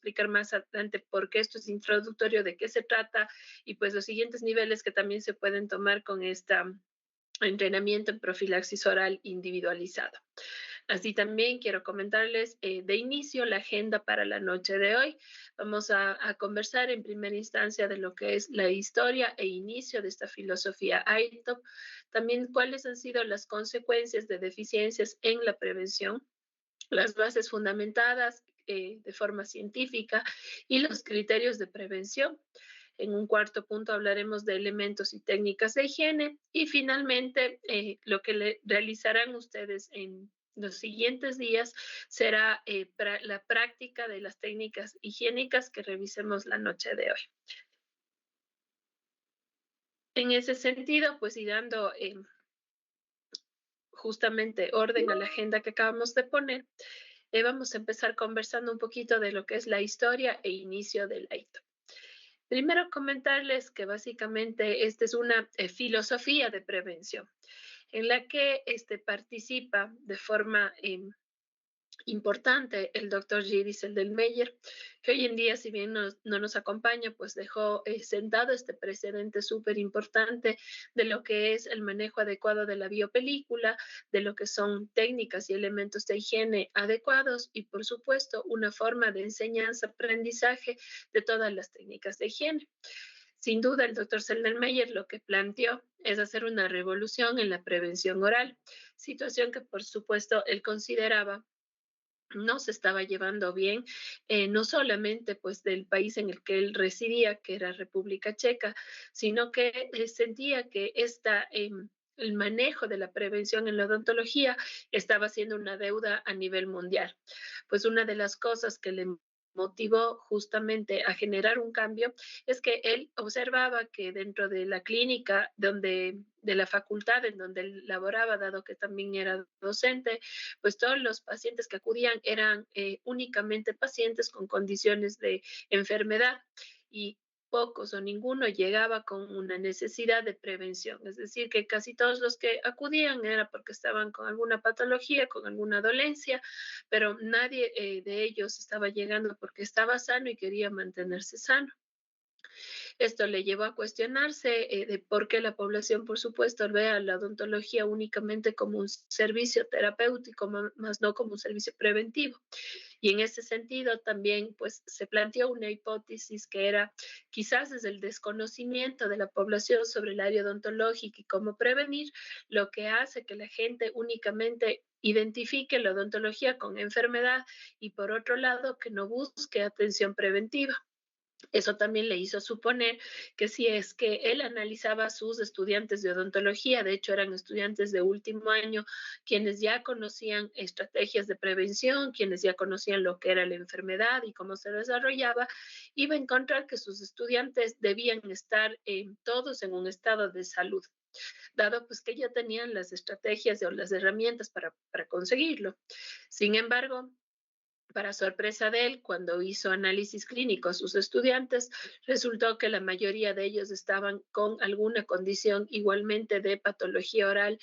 explicar más adelante por qué esto es introductorio, de qué se trata y pues los siguientes niveles que también se pueden tomar con esta entrenamiento en profilaxis oral individualizada. Así también quiero comentarles de inicio la agenda para la noche de hoy. Vamos a conversar en primera instancia de lo que es la historia e inicio de esta filosofía AITOP, también cuáles han sido las consecuencias de deficiencias en la prevención, las bases fundamentadas de forma científica y los criterios de prevención. En un cuarto punto hablaremos de elementos y técnicas de higiene y finalmente lo que realizarán ustedes en los siguientes días será la práctica de las técnicas higiénicas que revisemos la noche de hoy. En ese sentido, pues y dando justamente orden a la agenda que acabamos de poner, vamos a empezar conversando un poquito de lo que es la historia e inicio del AITO. Primero comentarles que básicamente esta es una filosofía de prevención en la que participa de forma importante el doctor Giri Seldenmeyer, que hoy en día, si bien no nos acompaña, pues dejó sentado este precedente súper importante de lo que es el manejo adecuado de la biopelícula, de lo que son técnicas y elementos de higiene adecuados y, por supuesto, una forma de enseñanza-aprendizaje de todas las técnicas de higiene. Sin duda, el doctor Seldenmeyer lo que planteó es hacer una revolución en la prevención oral, situación que, por supuesto, él consideraba no se estaba llevando bien, no solamente pues del país en el que él residía, que era República Checa, sino que sentía que el manejo de la prevención en la odontología estaba siendo una deuda a nivel mundial. Pues una de las cosas que le motivó justamente a generar un cambio es que él observaba que dentro de la clínica de la facultad en donde él laboraba, dado que también era docente, pues todos los pacientes que acudían eran únicamente pacientes con condiciones de enfermedad y pocos o ninguno llegaba con una necesidad de prevención. Es decir, que casi todos los que acudían era porque estaban con alguna patología, con alguna dolencia, pero nadie de ellos estaba llegando porque estaba sano y quería mantenerse sano. Esto le llevó a cuestionarse de por qué la población, por supuesto, ve a la odontología únicamente como un servicio terapéutico, más no como un servicio preventivo. Y en ese sentido también pues se planteó una hipótesis que era quizás desde el desconocimiento de la población sobre el área odontológica y cómo prevenir, lo que hace que la gente únicamente identifique la odontología con enfermedad y por otro lado que no busque atención preventiva. Eso también le hizo suponer que si es que él analizaba a sus estudiantes de odontología, de hecho eran estudiantes de último año, quienes ya conocían estrategias de prevención, quienes ya conocían lo que era la enfermedad y cómo se desarrollaba, iba a encontrar que sus estudiantes debían estar todos en un estado de salud, dado pues que ya tenían las estrategias o las herramientas para conseguirlo. Sin embargo, para sorpresa de él, cuando hizo análisis clínico a sus estudiantes, resultó que la mayoría de ellos estaban con alguna condición igualmente de patología oral,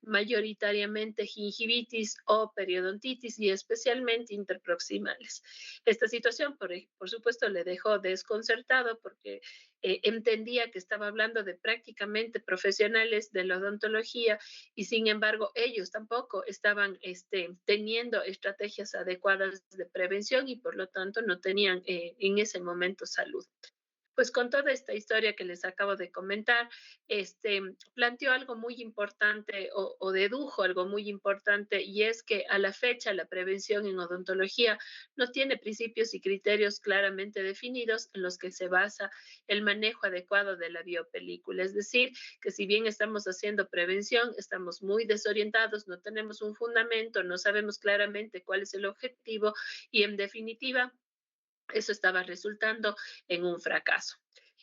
mayoritariamente gingivitis o periodontitis y especialmente interproximales. Esta situación, por supuesto, le dejó desconcertado porque entendía que estaba hablando de prácticamente profesionales de la odontología y sin embargo ellos tampoco estaban teniendo estrategias adecuadas de prevención y por lo tanto no tenían en ese momento salud. Pues con toda esta historia que les acabo de comentar, planteó algo muy importante o dedujo algo muy importante y es que a la fecha la prevención en odontología no tiene principios y criterios claramente definidos en los que se basa el manejo adecuado de la biopelícula. Es decir, que si bien estamos haciendo prevención, estamos muy desorientados, no tenemos un fundamento, no sabemos claramente cuál es el objetivo y en definitiva eso estaba resultando en un fracaso.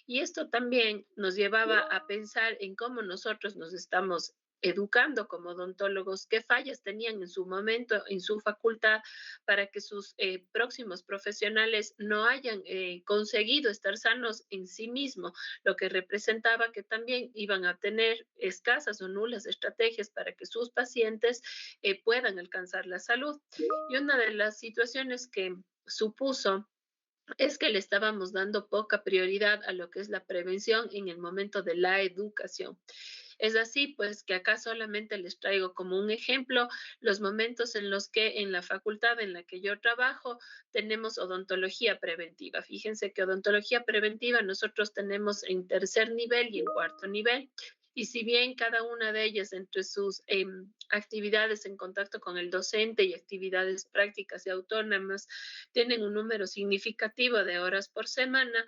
Y esto también nos llevaba a pensar en cómo nosotros nos estamos educando como odontólogos, qué fallas tenían en su momento, en su facultad, para que sus próximos profesionales no hayan conseguido estar sanos en sí mismos, lo que representaba que también iban a tener escasas o nulas estrategias para que sus pacientes puedan alcanzar la salud. Y una de las situaciones que supuso es que le estábamos dando poca prioridad a lo que es la prevención en el momento de la educación. Es así, pues, que acá solamente les traigo como un ejemplo los momentos en los que en la facultad en la que yo trabajo tenemos odontología preventiva. Fíjense que odontología preventiva nosotros tenemos en tercer nivel y en cuarto nivel. Y si bien cada una de ellas entre sus actividades en contacto con el docente y actividades prácticas y autónomas tienen un número significativo de horas por semana,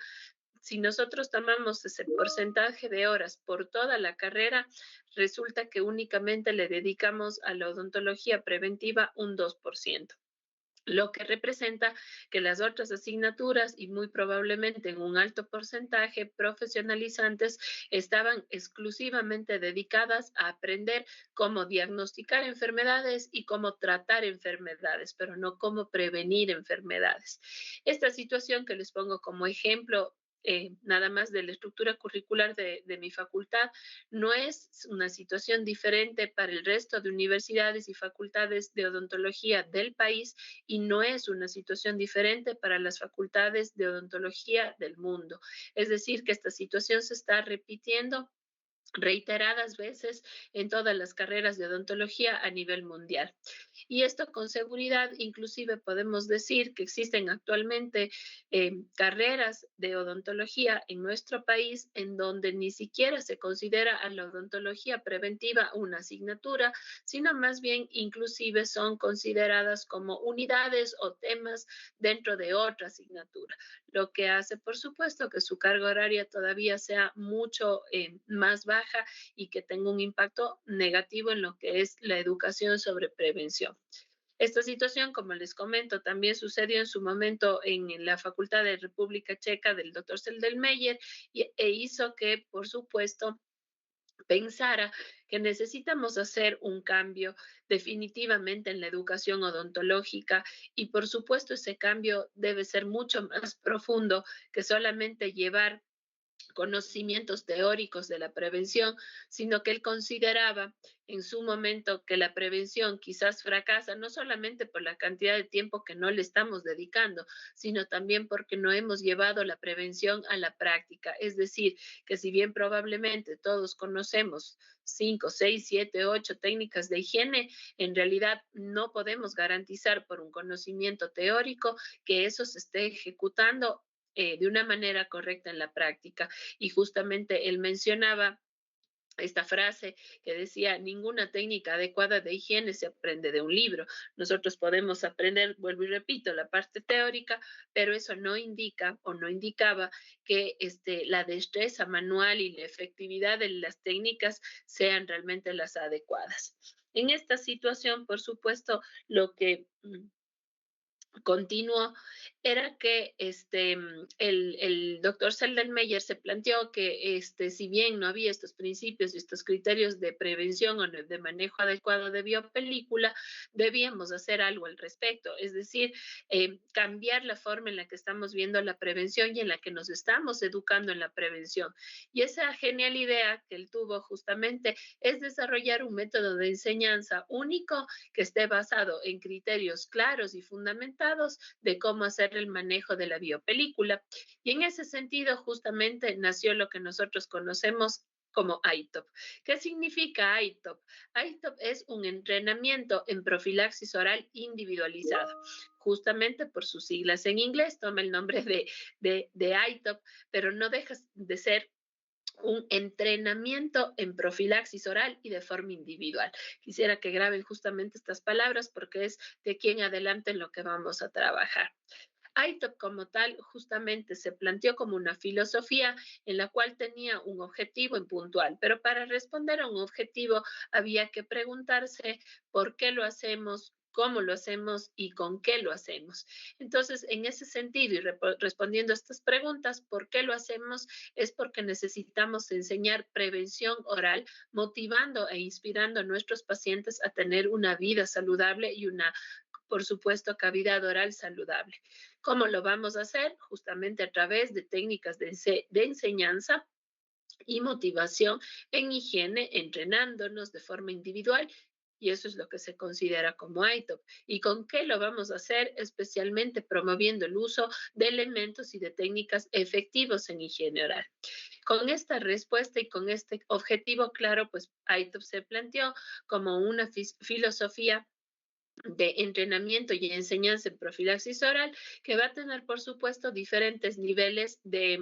si nosotros tomamos ese porcentaje de horas por toda la carrera, resulta que únicamente le dedicamos a la odontología preventiva un 2%, lo que representa que las otras asignaturas y muy probablemente en un alto porcentaje profesionalizantes estaban exclusivamente dedicadas a aprender cómo diagnosticar enfermedades y cómo tratar enfermedades, pero no cómo prevenir enfermedades. Esta situación que les pongo como ejemplo nada más de la estructura curricular de mi facultad, no es una situación diferente para el resto de universidades y facultades de odontología del país y no es una situación diferente para las facultades de odontología del mundo. Es decir, que esta situación se está repitiendo reiteradas veces en todas las carreras de odontología a nivel mundial. Y esto con seguridad, inclusive podemos decir que existen actualmente carreras de odontología en nuestro país en donde ni siquiera se considera a la odontología preventiva una asignatura, sino más bien inclusive son consideradas como unidades o temas dentro de otra asignatura, lo que hace, por supuesto, que su carga horaria todavía sea mucho más baja y que tenga un impacto negativo en lo que es la educación sobre prevención. Esta situación, como les comento, también sucedió en su momento en la Facultad de República Checa del doctor Seldelmeyer e hizo que, por supuesto, pensara que necesitamos hacer un cambio definitivamente en la educación odontológica y por supuesto ese cambio debe ser mucho más profundo que solamente llevar conocimientos teóricos de la prevención, sino que él consideraba en su momento que la prevención quizás fracasa no solamente por la cantidad de tiempo que no le estamos dedicando, sino también porque no hemos llevado la prevención a la práctica. Es decir, que si bien probablemente todos conocemos 5, 6, 7, 8 técnicas de higiene, en realidad no podemos garantizar por un conocimiento teórico que eso se esté ejecutando de una manera correcta en la práctica. Y justamente él mencionaba esta frase que decía, ninguna técnica adecuada de higiene se aprende de un libro. Nosotros podemos aprender, vuelvo y repito, la parte teórica, pero eso no indica o no indicaba que la destreza manual y la efectividad de las técnicas sean realmente las adecuadas. En esta situación, por supuesto, lo que continuo era que el doctor Seldenmeyer se planteó que si bien no había estos principios y estos criterios de prevención o de manejo adecuado de biopelícula, debíamos hacer algo al respecto, es decir, cambiar la forma en la que estamos viendo la prevención y en la que nos estamos educando en la prevención. Y esa genial idea que él tuvo justamente es desarrollar un método de enseñanza único que esté basado en criterios claros y fundamentados de cómo hacer el manejo de la biopelícula. Y en ese sentido, justamente nació lo que nosotros conocemos como ITOP. ¿Qué significa ITOP? ITOP es un entrenamiento en profilaxis oral individualizado. Justamente por sus siglas en inglés, toma el nombre de ITOP, pero no deja de ser un entrenamiento en profilaxis oral y de forma individual. Quisiera que graben justamente estas palabras porque es de aquí en adelante en lo que vamos a trabajar. ITOP como tal justamente se planteó como una filosofía en la cual tenía un objetivo en puntual, pero para responder a un objetivo había que preguntarse por qué lo hacemos, cómo lo hacemos y con qué lo hacemos. Entonces, en ese sentido y respondiendo a estas preguntas, ¿por qué lo hacemos? Es porque necesitamos enseñar prevención oral, motivando e inspirando a nuestros pacientes a tener una vida saludable y una, por supuesto, cavidad oral saludable. ¿Cómo lo vamos a hacer? Justamente a través de técnicas de enseñanza y motivación en higiene, entrenándonos de forma individual y eso es lo que se considera como ITOP. ¿Y con qué lo vamos a hacer? Especialmente promoviendo el uso de elementos y de técnicas efectivos en higiene oral. Con esta respuesta y con este objetivo claro, pues ITOP se planteó como una filosofía de entrenamiento y enseñanza en profilaxis oral que va a tener, por supuesto, diferentes niveles de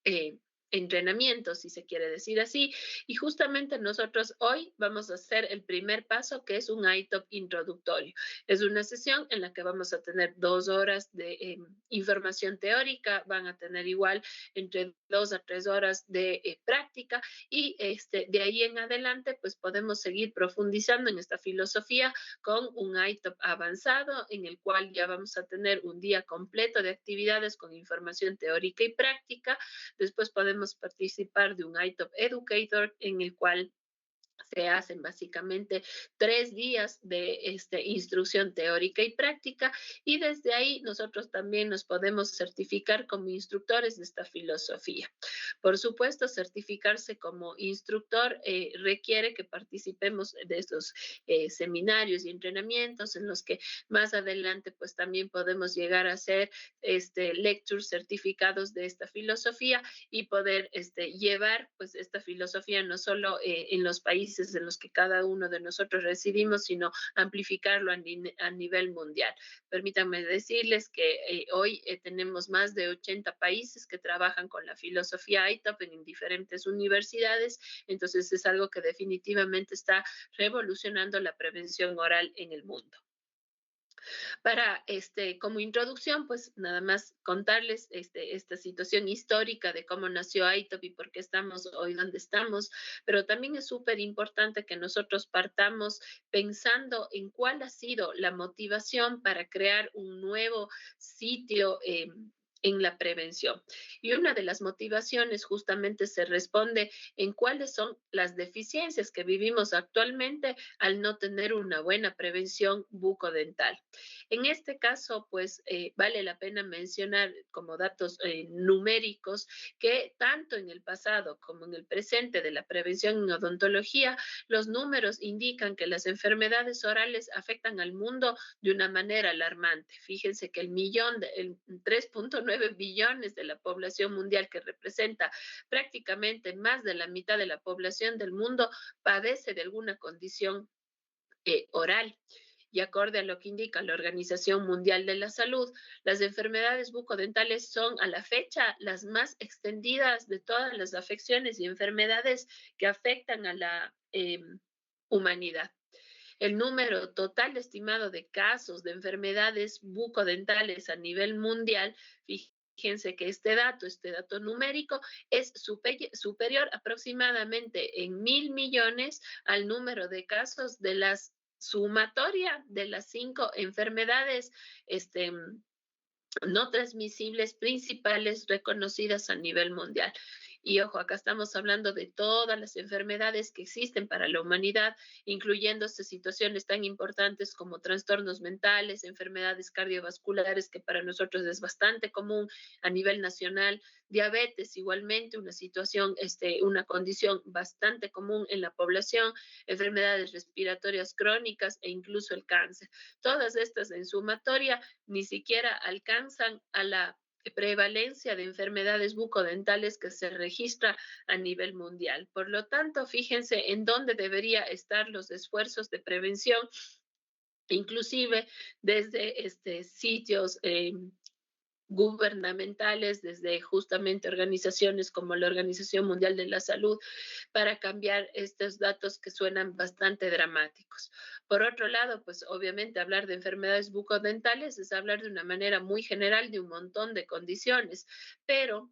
eh, entrenamiento, si se quiere decir así. Y justamente nosotros hoy vamos a hacer el primer paso, que es un ITOP introductorio. Es una sesión en la que vamos a tener 2 horas de información teórica, van a tener igual entre 2 a 3 horas de práctica y de ahí en adelante pues podemos seguir profundizando en esta filosofía con un ITOP avanzado en el cual ya vamos a tener un día completo de actividades con información teórica y práctica. Después podemos participar de un ITOP Educator en el cual se hacen básicamente 3 días de instrucción teórica y práctica y desde ahí nosotros también nos podemos certificar como instructores de esta filosofía. Por supuesto, certificarse como instructor requiere que participemos de estos seminarios y entrenamientos en los que más adelante pues también podemos llegar a ser lectures certificados de esta filosofía y poder llevar pues esta filosofía no solo en los países en los que cada uno de nosotros residimos, sino amplificarlo a nivel mundial. Permítanme decirles que hoy tenemos más de 80 países que trabajan con la filosofía ITOP en diferentes universidades, entonces es algo que definitivamente está revolucionando la prevención oral en el mundo. Para como introducción, pues nada más contarles esta situación histórica de cómo nació ITOP y por qué estamos hoy donde estamos, pero también es súper importante que nosotros partamos pensando en cuál ha sido la motivación para crear un nuevo sitio en la prevención. Y una de las motivaciones justamente se responde en cuáles son las deficiencias que vivimos actualmente al no tener una buena prevención bucodental. En este caso, pues vale la pena mencionar como datos numéricos que tanto en el pasado como en el presente de la prevención en odontología, los números indican que las enfermedades orales afectan al mundo de una manera alarmante. Fíjense que el 3.9 billones de la población mundial, que representa prácticamente más de la mitad de la población del mundo, padece de alguna condición oral. Y acorde a lo que indica la Organización Mundial de la Salud, las enfermedades bucodentales son a la fecha las más extendidas de todas las afecciones y enfermedades que afectan a la humanidad. El número total estimado de casos de enfermedades bucodentales a nivel mundial, fíjense que este dato numérico es superior aproximadamente en 1.000 millones al número de casos de las sumatoria de las 5 enfermedades este, no transmisibles principales reconocidas a nivel mundial. Y ojo, acá estamos hablando de todas las enfermedades que existen para la humanidad, incluyendo situaciones tan importantes como trastornos mentales, enfermedades cardiovasculares, que para nosotros es bastante común a nivel nacional, diabetes igualmente, una situación, una condición bastante común en la población, enfermedades respiratorias crónicas e incluso el cáncer. Todas estas en sumatoria ni siquiera alcanzan a la prevalencia de enfermedades bucodentales que se registra a nivel mundial. Por lo tanto, fíjense en dónde debería estar los esfuerzos de prevención, inclusive desde sitios gubernamentales, desde justamente organizaciones como la Organización Mundial de la Salud, para cambiar estos datos que suenan bastante dramáticos. Por otro lado, pues obviamente hablar de enfermedades bucodentales es hablar de una manera muy general de un montón de condiciones, pero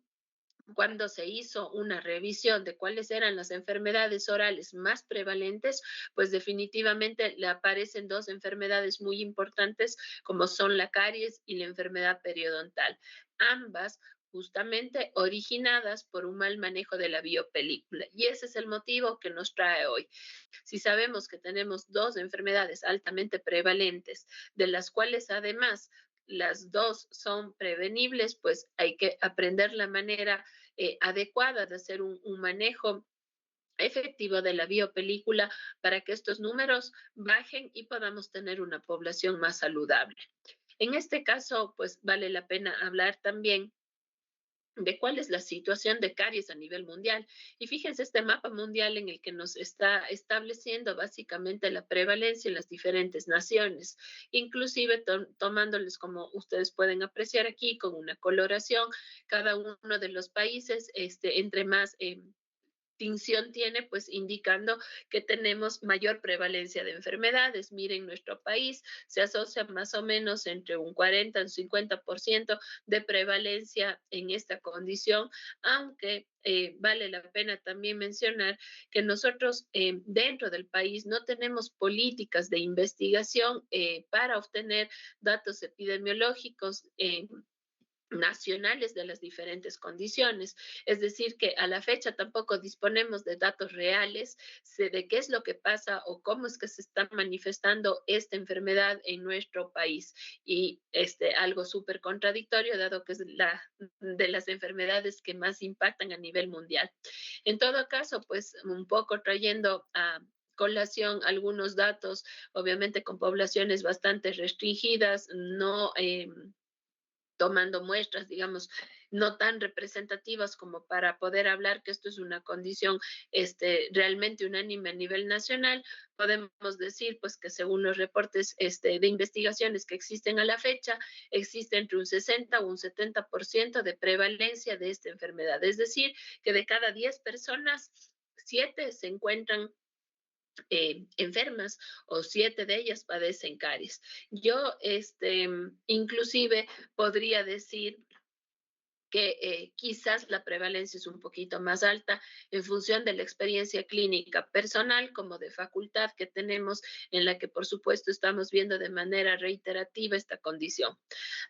cuando se hizo una revisión de cuáles eran las enfermedades orales más prevalentes, pues definitivamente le aparecen 2 enfermedades muy importantes como son la caries y la enfermedad periodontal, ambas justamente originadas por un mal manejo de la biopelícula. Y ese es el motivo que nos trae hoy. Si sabemos que tenemos 2 enfermedades altamente prevalentes, de las cuales además las 2 son prevenibles, pues hay que aprender la manera adecuada de hacer un manejo efectivo de la biopelícula para que estos números bajen y podamos tener una población más saludable. En este caso, pues vale la pena hablar también de cuál es la situación de caries a nivel mundial. Y fíjense este mapa mundial en el que nos está estableciendo básicamente la prevalencia en las diferentes naciones, inclusive tomándoles, como ustedes pueden apreciar aquí, con una coloración, cada uno de los países, entre más distinción tiene, pues indicando que tenemos mayor prevalencia de enfermedades. Miren, nuestro país se asocia más o menos entre un 40 y un 50% de prevalencia en esta condición, aunque vale la pena también mencionar que nosotros dentro del país no tenemos políticas de investigación para obtener datos epidemiológicos nacionales de las diferentes condiciones. Es decir, que a la fecha tampoco disponemos de datos reales de qué es lo que pasa o cómo es que se está manifestando esta enfermedad en nuestro país. Y algo súper contradictorio, dado que es la de las enfermedades que más impactan a nivel mundial. En todo caso, pues un poco trayendo a colación algunos datos, obviamente con poblaciones bastante restringidas, no tomando muestras, digamos, no tan representativas como para poder hablar que esto es una condición realmente unánime a nivel nacional, podemos decir pues que según los reportes de investigaciones que existen a la fecha, existe entre un 60 o un 70% de prevalencia de esta enfermedad. Es decir, que de cada 10 personas, 7 se encuentran enfermas o 7 de ellas padecen caries. Yo, inclusive podría decir que quizás la prevalencia es un poquito más alta en función de la experiencia clínica personal como de facultad que tenemos, en la que por supuesto estamos viendo de manera reiterativa esta condición.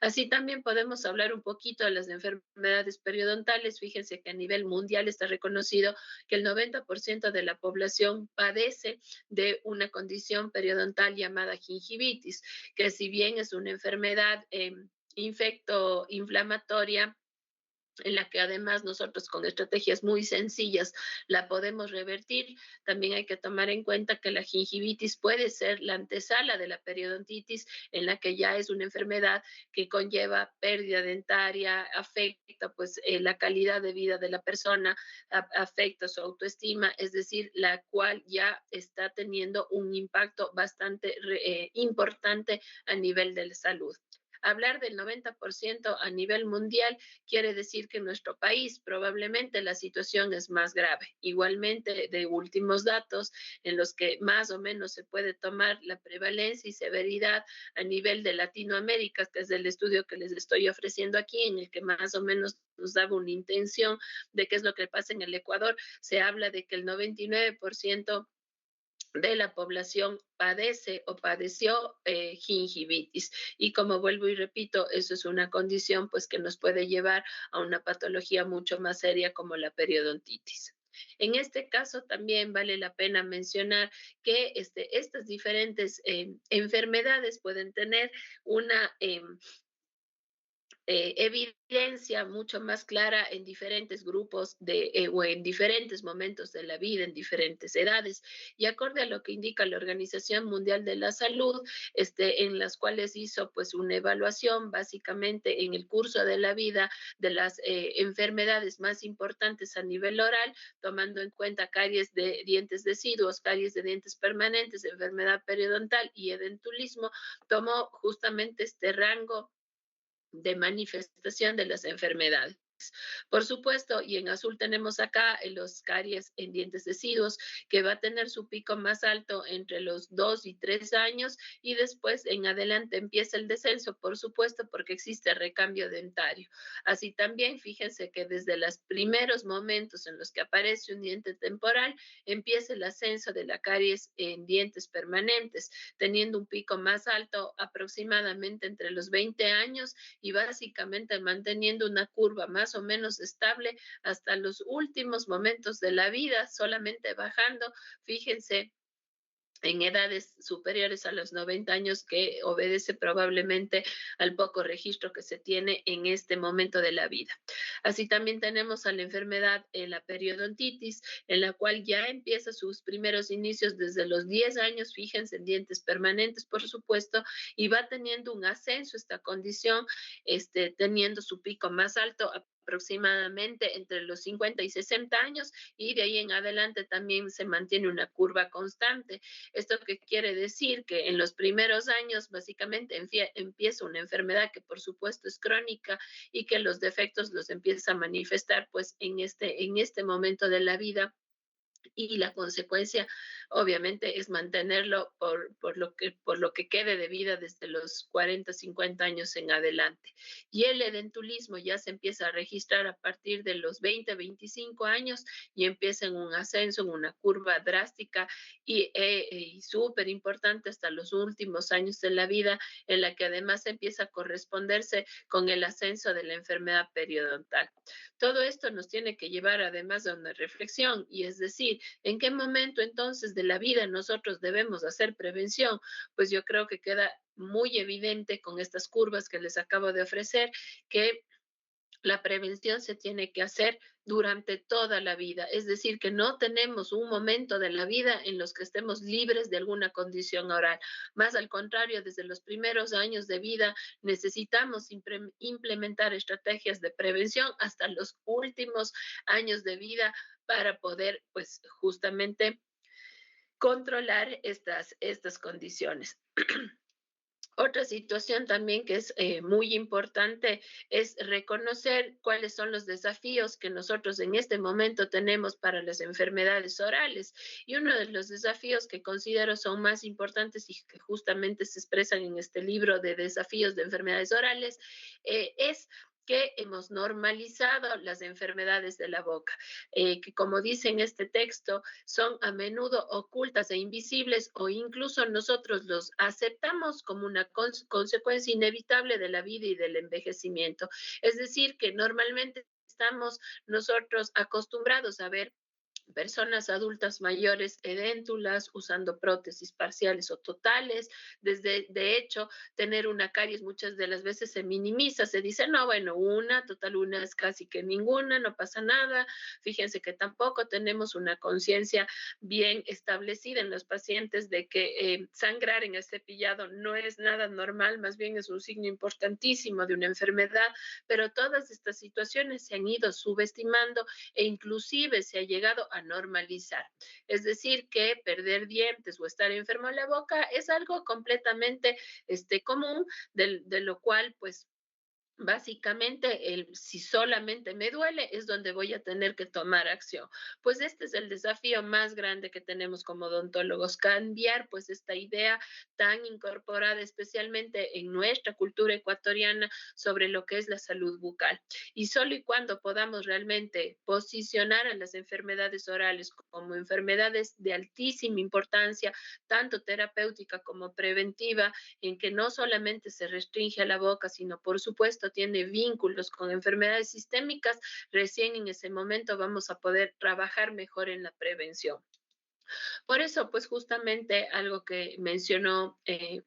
Así también podemos hablar un poquito de las enfermedades periodontales. Fíjense que a nivel mundial está reconocido que el 90% de la población padece de una condición periodontal llamada gingivitis, que si bien es una enfermedad infecto-inflamatoria, en la que además nosotros con estrategias muy sencillas la podemos revertir. También hay que tomar en cuenta que la gingivitis puede ser la antesala de la periodontitis, en la que ya es una enfermedad que conlleva pérdida dentaria, afecta pues la calidad de vida de la persona, afecta su autoestima, es decir, la cual ya está teniendo un impacto bastante importante a nivel de la salud. Hablar del 90% a nivel mundial quiere decir que en nuestro país probablemente la situación es más grave. Igualmente, de últimos datos en los que más o menos se puede tomar la prevalencia y severidad a nivel de Latinoamérica, que es el estudio que les estoy ofreciendo aquí, en el que más o menos nos daba una intención de qué es lo que pasa en el Ecuador, se habla de que el 99% de la población padece o padeció gingivitis. Y como vuelvo y repito, eso es una condición pues que nos puede llevar a una patología mucho más seria como la periodontitis. En este caso también vale la pena mencionar que estas diferentes enfermedades pueden tener una evidencia mucho más clara en diferentes grupos o en diferentes momentos de la vida, en diferentes edades. Y acorde a lo que indica la Organización Mundial de la Salud, en las cuales hizo pues una evaluación básicamente en el curso de la vida de las enfermedades más importantes a nivel oral, tomando en cuenta caries de dientes deciduos, caries de dientes permanentes, enfermedad periodontal y edentulismo, tomó justamente este rango de manifestación de las enfermedades. Por supuesto, y en azul tenemos acá los caries en dientes deciduos, que va a tener su pico más alto entre los 2 y 3 años y después en adelante empieza el descenso, por supuesto, porque existe recambio dentario. Así también, fíjense que desde los primeros momentos en los que aparece un diente temporal, empieza el ascenso de la caries en dientes permanentes, teniendo un pico más alto aproximadamente entre los 20 años y básicamente manteniendo una curva más o menos estable hasta los últimos momentos de la vida, solamente bajando. Fíjense en edades superiores a los 90 años, que obedece probablemente al poco registro que se tiene en este momento de la vida. Así también tenemos a la enfermedad, la periodontitis, en la cual ya empieza sus primeros inicios desde los 10 años, fíjense, en dientes permanentes, por supuesto, y va teniendo un ascenso esta condición, teniendo su pico más alto aproximadamente entre los 50 y 60 años, y de ahí en adelante también se mantiene una curva constante. ¿Esto qué quiere decir? Que en los primeros años básicamente empieza una enfermedad que por supuesto es crónica y que los defectos los empieza a manifestar pues en este momento de la vida, y la consecuencia obviamente es mantenerlo por lo que quede de vida desde los 40, 50 años en adelante. Y el edentulismo ya se empieza a registrar a partir de los 20, 25 años, y empieza en un ascenso, en una curva drástica y súper importante hasta los últimos años de la vida, en la que además empieza a corresponderse con el ascenso de la enfermedad periodontal. Todo esto nos tiene que llevar además a una reflexión, y es decir, ¿en qué momento entonces de la vida nosotros debemos hacer prevención? Pues yo creo que queda muy evidente con estas curvas que les acabo de ofrecer, que la prevención se tiene que hacer durante toda la vida, es decir, que no tenemos un momento de la vida en los que estemos libres de alguna condición oral. Más al contrario, desde los primeros años de vida necesitamos implementar estrategias de prevención hasta los últimos años de vida para poder, pues, justamente controlar estas condiciones. Otra situación también que es muy importante es reconocer cuáles son los desafíos que nosotros en este momento tenemos para las enfermedades orales. Y uno de los desafíos que considero son más importantes y que justamente se expresan en este libro de desafíos de enfermedades orales, es que hemos normalizado las enfermedades de la boca, que como dice en este texto, son a menudo ocultas e invisibles, o incluso nosotros los aceptamos como una consecuencia inevitable de la vida y del envejecimiento. Es decir, que normalmente estamos nosotros acostumbrados a ver personas adultas mayores edéntulas, usando prótesis parciales o totales. De hecho, tener una caries muchas de las veces se minimiza, se dice, no, bueno, una es casi que ninguna, no pasa nada. Fíjense que tampoco tenemos una conciencia bien establecida en los pacientes de que sangrar en el cepillado no es nada normal, más bien es un signo importantísimo de una enfermedad, pero todas estas situaciones se han ido subestimando, e inclusive se ha llegado a normalizar. Es decir, que perder dientes o estar enfermo en la boca es algo completamente común, de lo cual pues básicamente, si solamente me duele, es donde voy a tener que tomar acción. Pues este es el desafío más grande que tenemos como odontólogos, cambiar pues esta idea tan incorporada especialmente en nuestra cultura ecuatoriana sobre lo que es la salud bucal. Y solo y cuando podamos realmente posicionar a las enfermedades orales como enfermedades de altísima importancia, tanto terapéutica como preventiva, en que no solamente se restringe a la boca, sino por supuesto tiene vínculos con enfermedades sistémicas, recién en ese momento vamos a poder trabajar mejor en la prevención. Por eso, pues justamente algo que mencionó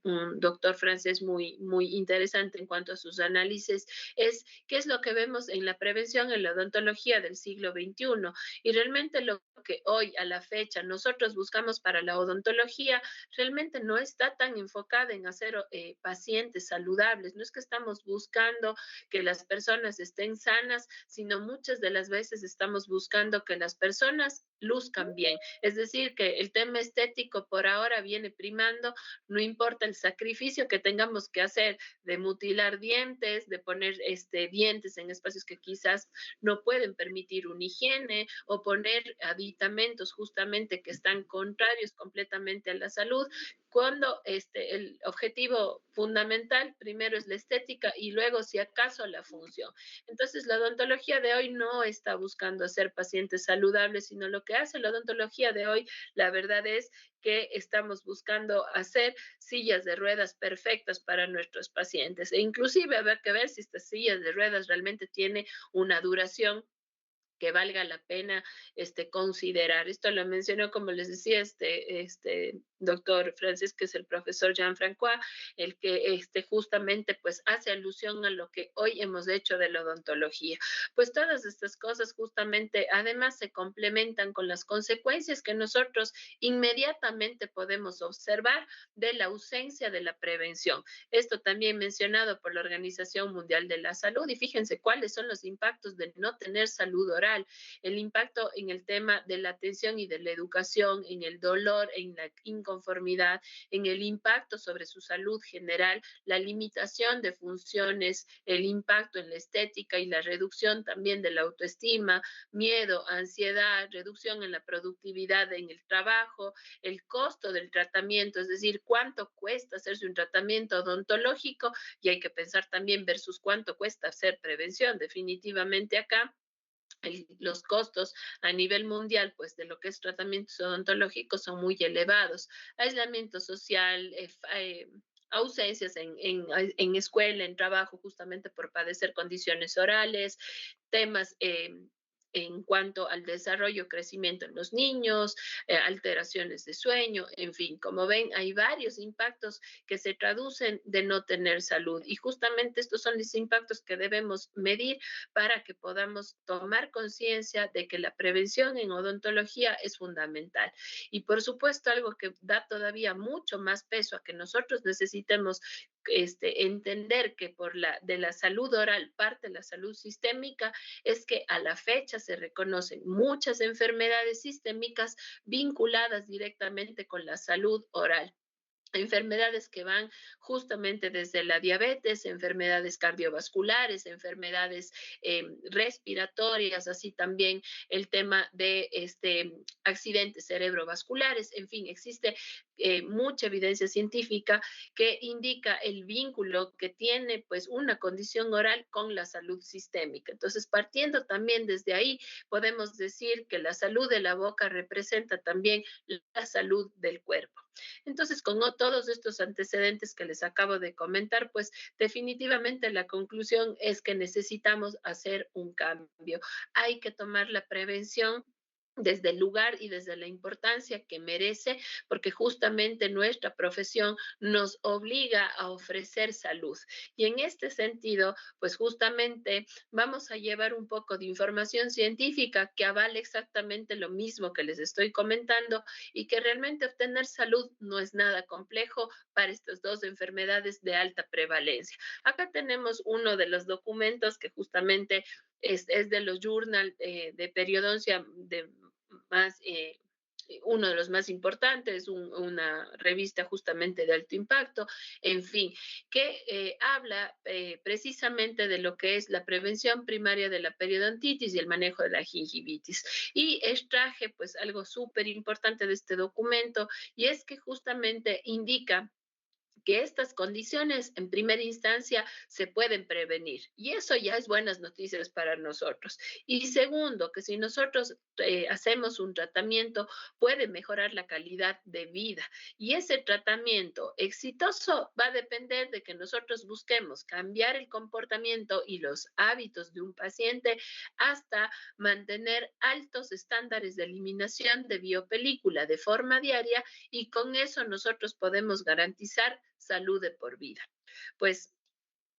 un doctor francés muy interesante en cuanto a sus análisis es qué es lo que vemos en la prevención en la odontología del siglo XXI. Y realmente lo que hoy a la fecha nosotros buscamos para la odontología realmente no está tan enfocada en hacer pacientes saludables. No es que estamos buscando que las personas estén sanas, sino muchas de las veces estamos buscando que las personas luzcan bien. Es decir, que el tema estético por ahora viene primando, no importa el sacrificio que tengamos que hacer de mutilar dientes, de poner dientes en espacios que quizás no pueden permitir una higiene, o poner aditamentos justamente que están contrarios completamente a la salud, cuando el objetivo fundamental primero es la estética y luego, si acaso, la función. Entonces, la odontología de hoy no está buscando hacer pacientes saludables, sino lo que hace la odontología de hoy, la verdad es que estamos buscando hacer sillas de ruedas perfectas para nuestros pacientes, e inclusive haber que ver si estas sillas de ruedas realmente tienen una duración que valga la pena considerar. Esto lo mencionó, como les decía, doctor Francis, que es el profesor Jean-François, el que justamente pues hace alusión a lo que hoy hemos hecho de la odontología. Pues todas estas cosas justamente además se complementan con las consecuencias que nosotros inmediatamente podemos observar de la ausencia de la prevención. Esto también mencionado por la Organización Mundial de la Salud, y fíjense cuáles son los impactos de no tener salud oral, el impacto en el tema de la atención y de la educación, en el dolor, en la inconformidad, en el impacto sobre su salud general, la limitación de funciones, el impacto en la estética y la reducción también de la autoestima, miedo, ansiedad, reducción en la productividad en el trabajo, el costo del tratamiento, es decir, cuánto cuesta hacerse un tratamiento odontológico, y hay que pensar también versus cuánto cuesta hacer prevención. Definitivamente acá los costos a nivel mundial, pues de lo que es tratamientos odontológicos son muy elevados. Aislamiento social, ausencias en escuela, en trabajo, justamente por padecer condiciones orales, temas en cuanto al desarrollo, crecimiento en los niños, alteraciones de sueño, en fin, como ven, hay varios impactos que se traducen de no tener salud, y justamente estos son los impactos que debemos medir para que podamos tomar conciencia de que la prevención en odontología es fundamental. Y por supuesto, algo que da todavía mucho más peso a que nosotros necesitemos entender que de la salud oral parte la salud sistémica, es que a la fecha se reconocen muchas enfermedades sistémicas vinculadas directamente con la salud oral. Enfermedades que van justamente desde la diabetes, enfermedades cardiovasculares, enfermedades respiratorias, así también el tema de accidentes cerebrovasculares, en fin, existe mucha evidencia científica que indica el vínculo que tiene pues una condición oral con la salud sistémica. Entonces, partiendo también desde ahí, podemos decir que la salud de la boca representa también la salud del cuerpo. Entonces, con todos estos antecedentes que les acabo de comentar, pues definitivamente la conclusión es que necesitamos hacer un cambio. Hay que tomar la prevención desde el lugar y desde la importancia que merece, porque justamente nuestra profesión nos obliga a ofrecer salud. Y en este sentido, pues justamente vamos a llevar un poco de información científica que avale exactamente lo mismo que les estoy comentando, y que realmente obtener salud no es nada complejo para estas dos enfermedades de alta prevalencia. Acá tenemos uno de los documentos que justamente es de los journal de periodoncia de más uno de los más importantes, una revista justamente de alto impacto, en fin, que habla precisamente de lo que es la prevención primaria de la periodontitis y el manejo de la gingivitis. Y extraje pues algo súper importante de este documento, y es que justamente indica que estas condiciones en primera instancia se pueden prevenir, y eso ya es buenas noticias para nosotros. Y segundo, que si nosotros hacemos un tratamiento puede mejorar la calidad de vida, y ese tratamiento exitoso va a depender de que nosotros busquemos cambiar el comportamiento y los hábitos de un paciente hasta mantener altos estándares de eliminación de biopelícula de forma diaria, y con eso nosotros podemos garantizar salud de por vida. Pues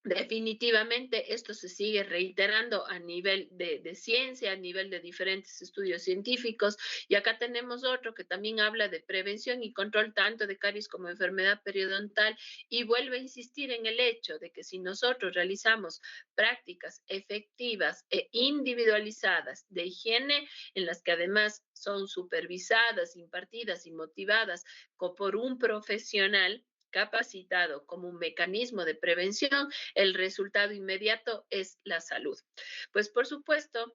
definitivamente esto se sigue reiterando a nivel de ciencia, a nivel de diferentes estudios científicos, y acá tenemos otro que también habla de prevención y control tanto de caries como enfermedad periodontal, y vuelve a insistir en el hecho de que si nosotros realizamos prácticas efectivas e individualizadas de higiene, en las que además son supervisadas, impartidas y motivadas por un profesional capacitado como un mecanismo de prevención, el resultado inmediato es la salud. Pues por supuesto,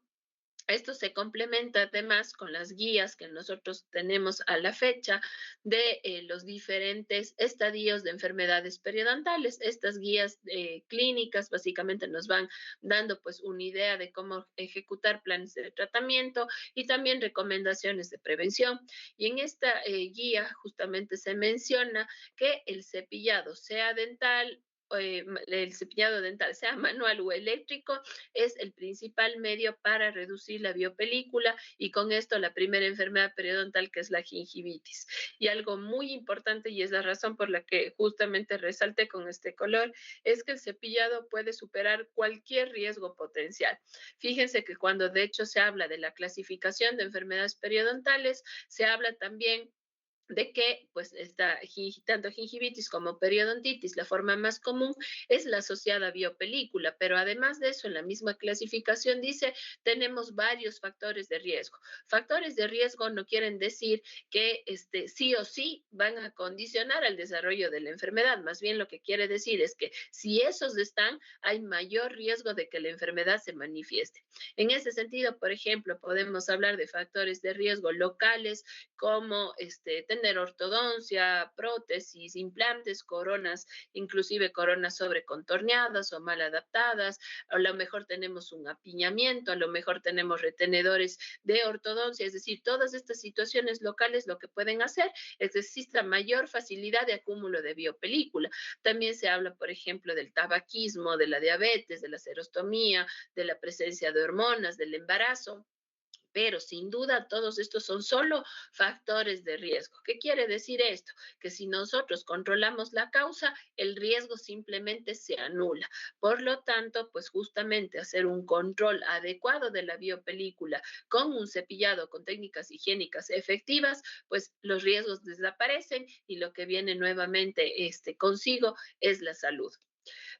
esto se complementa además con las guías que nosotros tenemos a la fecha de los diferentes estadios de enfermedades periodontales. Estas guías clínicas básicamente nos van dando pues una idea de cómo ejecutar planes de tratamiento y también recomendaciones de prevención. Y en esta guía justamente se menciona que el cepillado, sea dental el cepillado dental, sea manual o eléctrico, es el principal medio para reducir la biopelícula y con esto la primera enfermedad periodontal que es la gingivitis. Y algo muy importante, y es la razón por la que justamente resalté con este color, es que el cepillado puede superar cualquier riesgo potencial. Fíjense que cuando de hecho se habla de la clasificación de enfermedades periodontales, se habla también de que pues esta tanto gingivitis como periodontitis, la forma más común es la asociada a biopelícula, pero además de eso, en la misma clasificación dice, tenemos varios factores de riesgo. Factores de riesgo no quieren decir que sí o sí van a condicionar al desarrollo de la enfermedad, más bien lo que quiere decir es que si esos están, hay mayor riesgo de que la enfermedad se manifieste. En ese sentido, por ejemplo, podemos hablar de factores de riesgo locales, como tener ortodoncia, prótesis, implantes, coronas, inclusive coronas sobrecontorneadas o mal adaptadas, a lo mejor tenemos un apiñamiento, a lo mejor tenemos retenedores de ortodoncia, es decir, todas estas situaciones locales lo que pueden hacer es que exista mayor facilidad de acúmulo de biopelícula. También se habla, por ejemplo, del tabaquismo, de la diabetes, de la serostomía, de la presencia de hormonas, del embarazo. Pero sin duda todos estos son solo factores de riesgo. ¿Qué quiere decir esto? Que si nosotros controlamos la causa, el riesgo simplemente se anula. Por lo tanto, pues justamente hacer un control adecuado de la biopelícula con un cepillado con técnicas higiénicas efectivas, pues los riesgos desaparecen y lo que viene nuevamente consigo es la salud.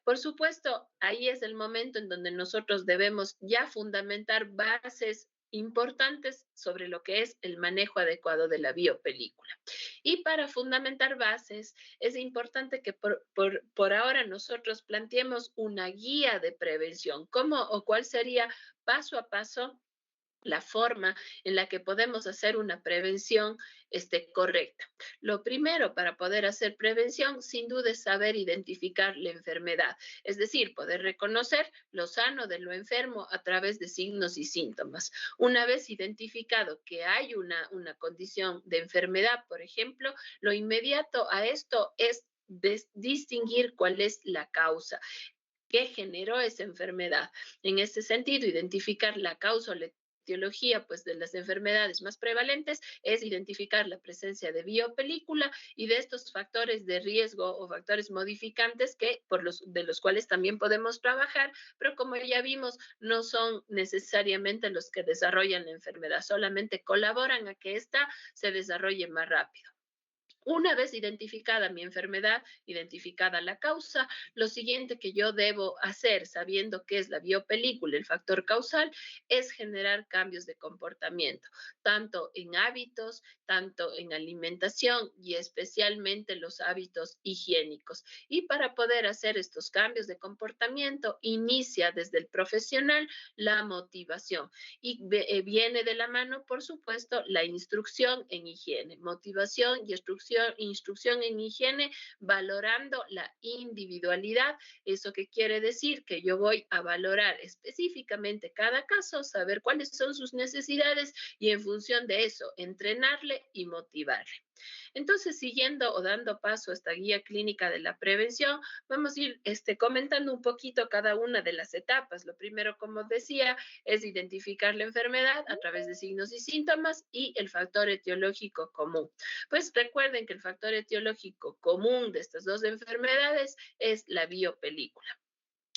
Por supuesto, ahí es el momento en donde nosotros debemos ya fundamentar bases importantes sobre lo que es el manejo adecuado de la biopelícula. Y para fundamentar bases, es importante que por ahora nosotros planteemos una guía de prevención. ¿Cómo o cuál sería paso a paso la forma en la que podemos hacer una prevención correcta? Lo primero para poder hacer prevención, sin duda, es saber identificar la enfermedad, es decir, poder reconocer lo sano de lo enfermo a través de signos y síntomas. Una vez identificado que hay una condición de enfermedad, por ejemplo, lo inmediato a esto es distinguir cuál es la causa que generó esa enfermedad. En este sentido, identificar la causa o la etiología pues, de las enfermedades más prevalentes es identificar la presencia de biopelícula y de estos factores de riesgo o factores modificantes de los cuales también podemos trabajar, pero como ya vimos, no son necesariamente los que desarrollan la enfermedad, solamente colaboran a que ésta se desarrolle más rápido. Una vez identificada mi enfermedad, identificada la causa, lo siguiente que yo debo hacer, sabiendo qué es la biopelícula, el factor causal, es generar cambios de comportamiento, tanto en hábitos, tanto en alimentación y especialmente los hábitos higiénicos. Y para poder hacer estos cambios de comportamiento, inicia desde el profesional la motivación y viene de la mano, por supuesto, la instrucción en higiene, motivación y instrucción en higiene, valorando la individualidad. ¿Eso qué quiere decir? Que yo voy a valorar específicamente cada caso, saber cuáles son sus necesidades y en función de eso, entrenarle y motivarle. Entonces, siguiendo o dando paso a esta guía clínica de la prevención, vamos a ir comentando un poquito cada una de las etapas. Lo primero, como decía, es identificar la enfermedad a través de signos y síntomas y el factor etiológico común. Pues recuerden que el factor etiológico común de estas dos enfermedades es la biopelícula.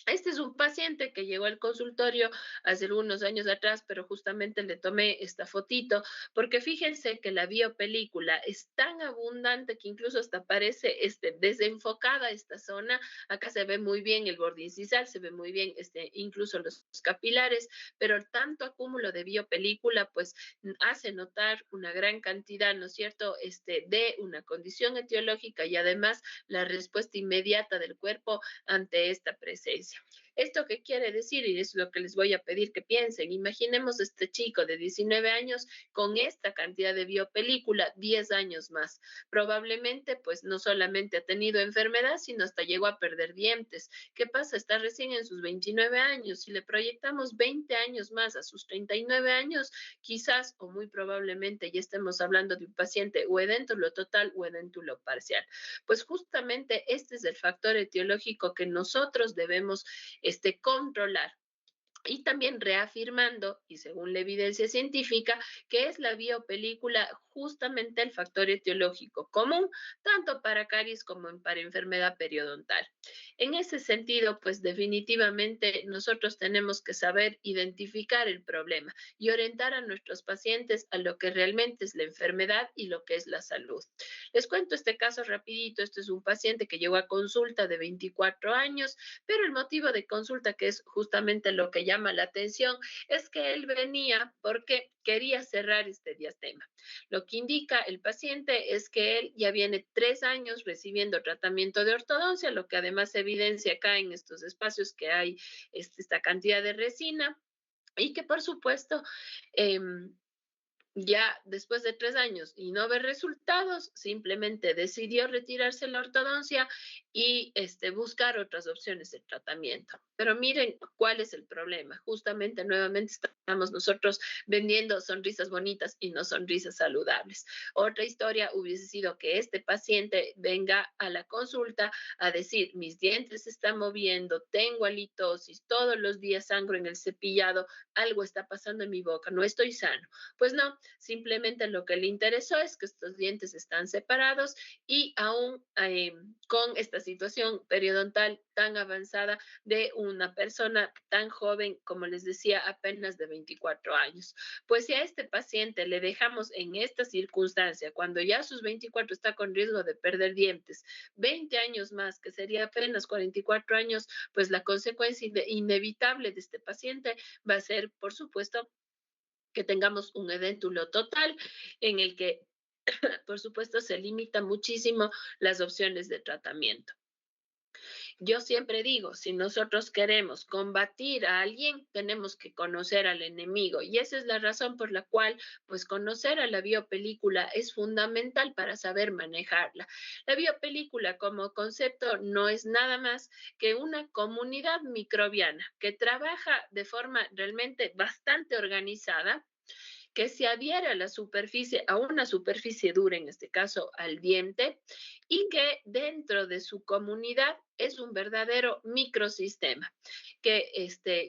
Este es un paciente que llegó al consultorio hace algunos años atrás, pero justamente le tomé esta fotito, porque fíjense que la biopelícula es tan abundante que incluso hasta parece desenfocada esta zona. Acá se ve muy bien el borde incisal, se ve muy bien incluso los capilares, pero el tanto acúmulo de biopelícula pues hace notar una gran cantidad, ¿no es cierto?, de una condición etiológica y además la respuesta inmediata del cuerpo ante esta presencia. ¿Esto qué quiere decir? Y es lo que les voy a pedir que piensen. Imaginemos este chico de 19 años con esta cantidad de biopelícula, 10 años más. Probablemente, pues no solamente ha tenido enfermedad, sino hasta llegó a perder dientes. ¿Qué pasa? Está recién en sus 29 años. Si le proyectamos 20 años más a sus 39 años, quizás o muy probablemente ya estemos hablando de un paciente o edéntulo total o edéntulo parcial. Pues justamente este es el factor etiológico que nosotros debemos controlar y también reafirmando, y según la evidencia científica, que es la biopelícula justamente el factor etiológico común, tanto para caries como para enfermedad periodontal. En ese sentido, pues definitivamente nosotros tenemos que saber identificar el problema y orientar a nuestros pacientes a lo que realmente es la enfermedad y lo que es la salud. Les cuento este caso rapidito. Este es un paciente que llegó a consulta de 24 años, pero el motivo de consulta, que es justamente lo que llama la atención, es que él venía porque quería cerrar este diastema. Lo que indica el paciente es que él ya viene 3 años recibiendo tratamiento de ortodoncia, lo que además evidencia acá en estos espacios que hay esta cantidad de resina y que por supuesto eh, ya después de 3 años y no ver resultados, simplemente decidió retirarse la ortodoncia y buscar otras opciones de tratamiento. Pero miren cuál es el problema. Justamente nuevamente estamos nosotros vendiendo sonrisas bonitas y no sonrisas saludables. Otra historia hubiese sido que este paciente venga a la consulta a decir: mis dientes se están moviendo, tengo halitosis, todos los días sangro en el cepillado, algo está pasando en mi boca, no estoy sano. Pues no, simplemente lo que le interesó es que estos dientes están separados y aún con esta situación periodontal tan avanzada de una persona tan joven, como les decía, apenas de 24 años. Pues si a este paciente le dejamos en esta circunstancia, cuando ya a sus 24 está con riesgo de perder dientes, 20 años más, que sería apenas 44 años, pues la consecuencia inevitable de este paciente va a ser, por supuesto, que tengamos un edéntulo total en el que, por supuesto, se limita muchísimo las opciones de tratamiento. Yo siempre digo, si nosotros queremos combatir a alguien, tenemos que conocer al enemigo. Y esa es la razón por la cual, pues, conocer a la biopelícula es fundamental para saber manejarla. La biopelícula como concepto no es nada más que una comunidad microbiana que trabaja de forma realmente bastante organizada, que se adhiere a la superficie, a una superficie dura, en este caso al diente, y que dentro de su comunidad es un verdadero microsistema que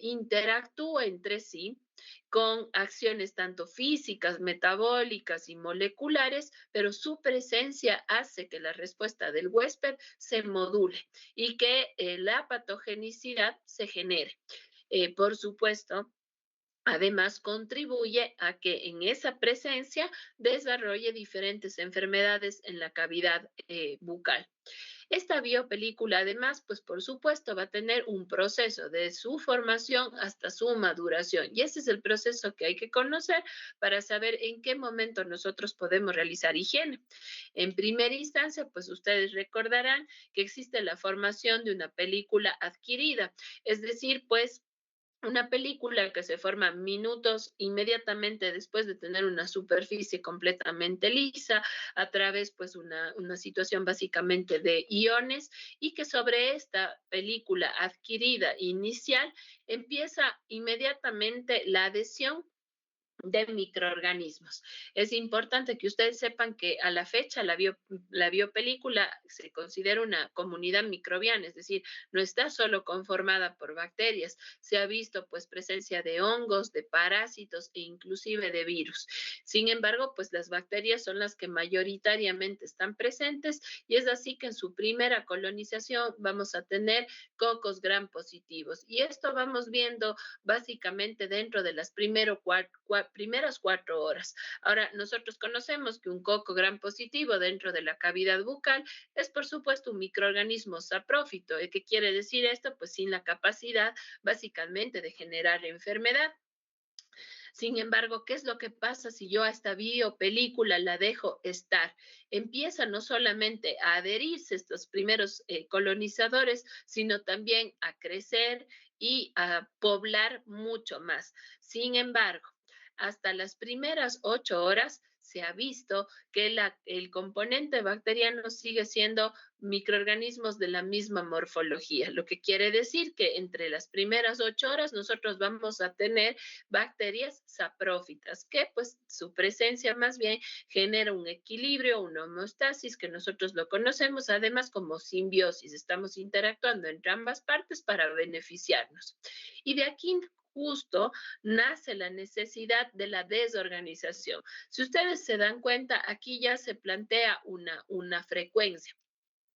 interactúa entre sí con acciones tanto físicas, metabólicas y moleculares, pero su presencia hace que la respuesta del huésped se module y que la patogenicidad se genere. Por supuesto, además, contribuye a que en esa presencia desarrolle diferentes enfermedades en la cavidad bucal. Esta biopelícula, además, pues por supuesto va a tener un proceso de su formación hasta su maduración. Y ese es el proceso que hay que conocer para saber en qué momento nosotros podemos realizar higiene. En primera instancia, pues ustedes recordarán que existe la formación de una película adquirida, es decir, pues una película que se forma minutos inmediatamente después de tener una superficie completamente lisa, a través pues una situación básicamente de iones, y que sobre esta película adquirida inicial empieza inmediatamente la adhesión de microorganismos. Es importante que ustedes sepan que a la fecha la biopelícula se considera una comunidad microbiana, es decir, no está solo conformada por bacterias, se ha visto pues presencia de hongos, de parásitos e inclusive de virus. Sin embargo, pues las bacterias son las que mayoritariamente están presentes, y es así que en su primera colonización vamos a tener cocos gram positivos, y esto vamos viendo básicamente dentro de las primeras 4 horas. Ahora, nosotros conocemos que un coco gram positivo dentro de la cavidad bucal es, por supuesto, un microorganismo saprófito. ¿Qué quiere decir esto? Pues sin la capacidad básicamente de generar enfermedad. Sin embargo, ¿qué es lo que pasa si yo a esta biopelícula la dejo estar? Empieza no solamente a adherirse estos primeros colonizadores, sino también a crecer y a poblar mucho más. Sin embargo, hasta las primeras 8 horas se ha visto que el componente bacteriano sigue siendo microorganismos de la misma morfología, lo que quiere decir que entre las primeras 8 horas nosotros vamos a tener bacterias saprófitas, que pues su presencia más bien genera un equilibrio, una homeostasis que nosotros lo conocemos además como simbiosis. Estamos interactuando entre ambas partes para beneficiarnos. Y de aquí justo nace la necesidad de la desorganización. Si ustedes se dan cuenta, aquí ya se plantea una frecuencia.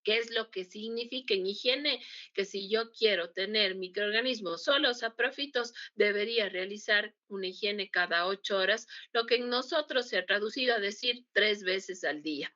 ¿Qué es lo que significa en higiene? Que si yo quiero tener microorganismos solos saprófitos, debería realizar una higiene cada 8 horas, lo que en nosotros se ha traducido a decir 3 veces al día.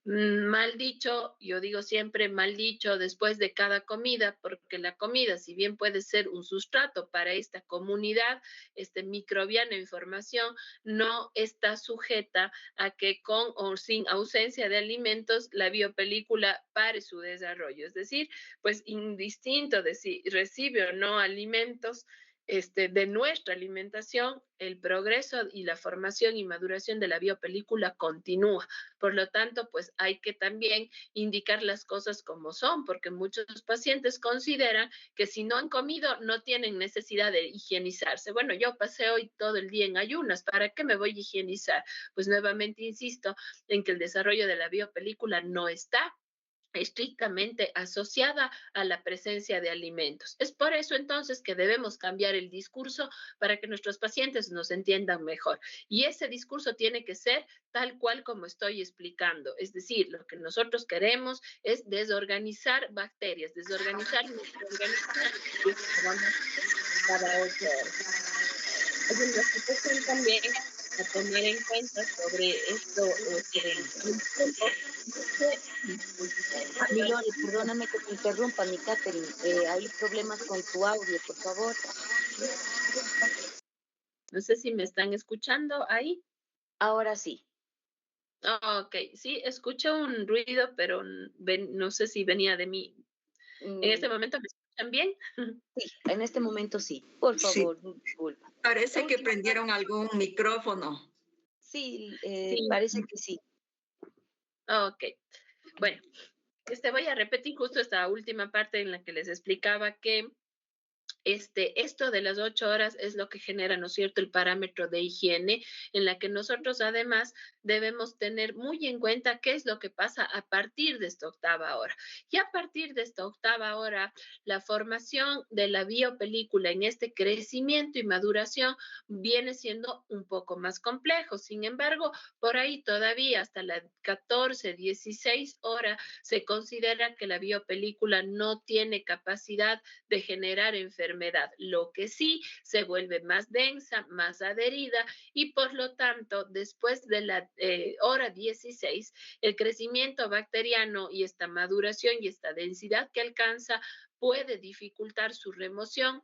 Mal dicho, yo digo siempre mal dicho después de cada comida, porque la comida, si bien puede ser un sustrato para esta comunidad, este microbiana en formación, no está sujeta a que con o sin ausencia de alimentos la biopelícula pare su desarrollo. Es decir, pues indistinto de si recibe o no alimentos, de nuestra alimentación, el progreso y la formación y maduración de la biopelícula continúa. Por lo tanto, pues hay que también indicar las cosas como son, porque muchos pacientes consideran que si no han comido no tienen necesidad de higienizarse. Bueno, yo pasé hoy todo el día en ayunas, ¿para qué me voy a higienizar? Pues nuevamente insisto en que el desarrollo de la biopelícula no está estrictamente asociada a la presencia de alimentos. Es por eso entonces que debemos cambiar el discurso para que nuestros pacientes nos entiendan mejor. Y ese discurso tiene que ser tal cual como estoy explicando. Es decir, lo que nosotros queremos es desorganizar bacterias, desorganizar microorganismos y cada 8 horas. Hay una situación también a tener en cuenta sobre esto, sobre el tiempo, Mi Lore, perdóname que te interrumpa, mi Catherine, hay problemas con tu audio, por favor. no sé si me están escuchando ahí. Ahora sí. Ah, ok, sí, escucho un ruido, pero no sé si venía de mí. ¿En este Mm, momento me escuchan bien? sí, en este momento sí. Por Sí, favor, disculpa. La parece que última prendieron parte, algún micrófono. sí, Sí, parece que sí. ok. Bueno, voy a repetir justo esta última parte en la que les explicaba que esto de las 8 horas es lo que genera, ¿no es cierto?, el parámetro de higiene, en la que nosotros además debemos tener muy en cuenta qué es lo que pasa a partir de esta octava hora. Y a partir de esta octava hora, la formación de la biopelícula en este crecimiento y maduración viene siendo un poco más complejo. Sin embargo, por ahí todavía hasta las 14, 16 horas se considera que la biopelícula no tiene capacidad de generar enfermedad. Lo que sí se vuelve más densa, más adherida y por lo tanto, después de la hora 16, el crecimiento bacteriano y esta maduración y esta densidad que alcanza puede dificultar su remoción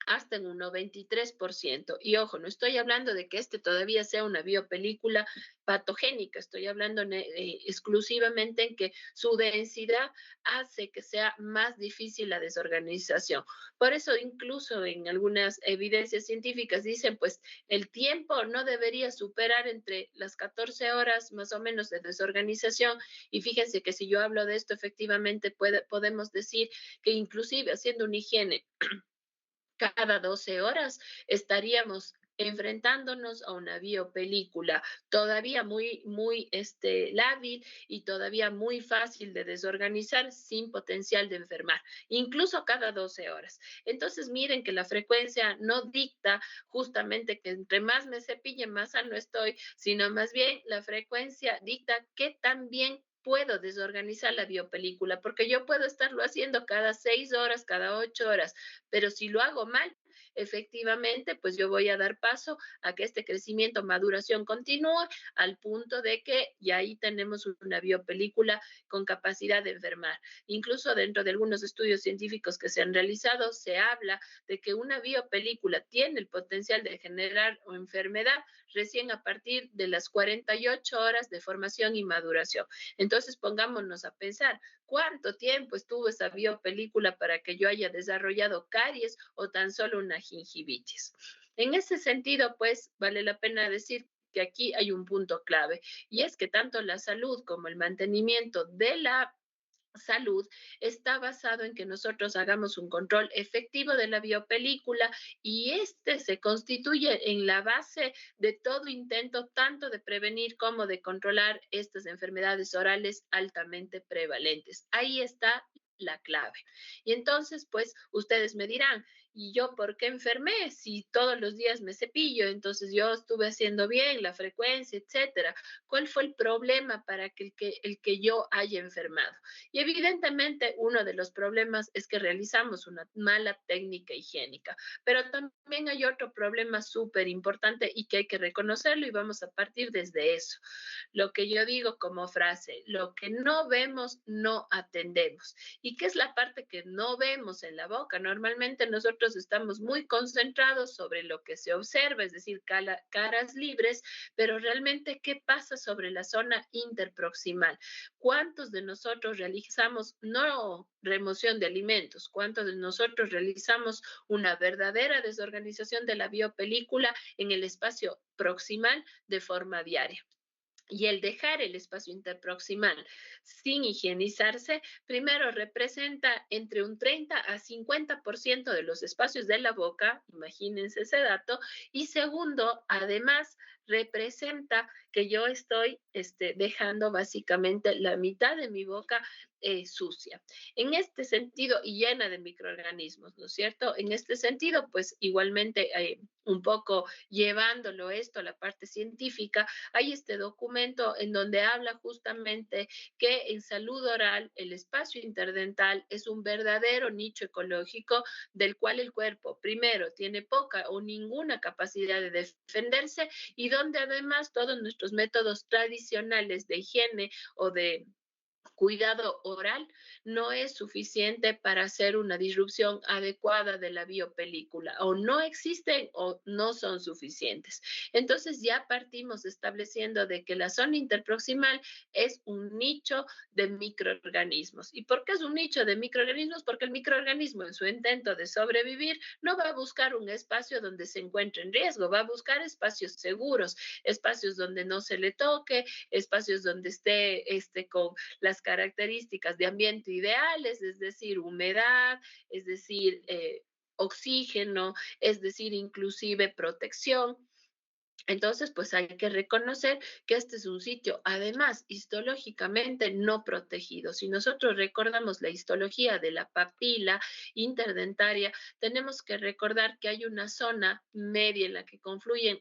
hasta en un 93%. Y ojo, no estoy hablando de que todavía sea una biopelícula patogénica, estoy hablando exclusivamente en que su densidad hace que sea más difícil la desorganización. Por eso incluso en algunas evidencias científicas dicen, pues el tiempo no debería superar entre las 14 horas más o menos de desorganización. Y fíjense que si yo hablo de esto, efectivamente podemos decir que inclusive haciendo una higiene cada 12 horas estaríamos enfrentándonos a una biopelícula todavía muy lábil y todavía muy fácil de desorganizar sin potencial de enfermar, incluso cada 12 horas. Entonces, miren que la frecuencia no dicta justamente que entre más me cepille, más sano estoy, sino más bien la frecuencia dicta qué tan bien puedo desorganizar la biopelícula, porque yo puedo estarlo haciendo cada 6 horas, cada 8 horas, pero si lo hago mal, efectivamente, pues yo voy a dar paso a que este crecimiento, maduración continúe al punto de que ya ahí tenemos una biopelícula con capacidad de enfermar. Incluso dentro de algunos estudios científicos que se han realizado, se habla de que una biopelícula tiene el potencial de generar enfermedad recién a partir de las 48 horas de formación y maduración. Entonces, pongámonos a pensar, ¿cuánto tiempo estuvo esa biopelícula para que yo haya desarrollado caries o tan solo una gingivitis? En ese sentido, pues, vale la pena decir que aquí hay un punto clave y es que tanto la salud como el mantenimiento de la salud está basado en que nosotros hagamos un control efectivo de la biopelícula y este se constituye en la base de todo intento tanto de prevenir como de controlar estas enfermedades orales altamente prevalentes. Ahí está la clave. Y entonces, pues, ustedes me dirán, ¿y yo por qué enfermé? Si todos los días me cepillo, entonces yo estuve haciendo bien la frecuencia, etcétera. ¿Cuál fue el problema para que yo haya enfermado? Y evidentemente uno de los problemas es que realizamos una mala técnica higiénica, pero también hay otro problema súper importante y que hay que reconocerlo y vamos a partir desde eso. Lo que yo digo como frase, lo que no vemos, no atendemos. ¿Y qué es la parte que no vemos en la boca? Normalmente nosotros estamos muy concentrados sobre lo que se observa, es decir, caras libres, pero realmente, ¿qué pasa sobre la zona interproximal? ¿Cuántos de nosotros realizamos no remoción de alimentos? ¿Cuántos de nosotros realizamos una verdadera desorganización de la biopelícula en el espacio proximal de forma diaria? Y el dejar el espacio interproximal sin higienizarse, primero representa entre un 30 a 50% de los espacios de la boca, imagínense ese dato, y segundo, además representa que yo estoy dejando básicamente la mitad de mi boca sucia. En este sentido, y llena de microorganismos, ¿no es cierto? En este sentido, pues igualmente un poco llevándolo esto a la parte científica, hay este documento en donde habla justamente que en salud oral el espacio interdental es un verdadero nicho ecológico del cual el cuerpo primero tiene poca o ninguna capacidad de defenderse y donde además todos nuestros métodos tradicionales de higiene o de cuidado oral no es suficiente para hacer una disrupción adecuada de la biopelícula o no existen o no son suficientes. Entonces ya partimos estableciendo de que la zona interproximal es un nicho de microorganismos. ¿Y por qué es un nicho de microorganismos? Porque el microorganismo en su intento de sobrevivir no va a buscar un espacio donde se encuentre en riesgo, va a buscar espacios seguros, espacios donde no se le toque, espacios donde esté con las características de ambiente ideales, es decir, humedad, es decir, oxígeno, es decir, inclusive protección. Entonces, pues hay que reconocer que este es un sitio, además, histológicamente no protegido. Si nosotros recordamos la histología de la papila interdentaria, tenemos que recordar que hay una zona media en la que confluyen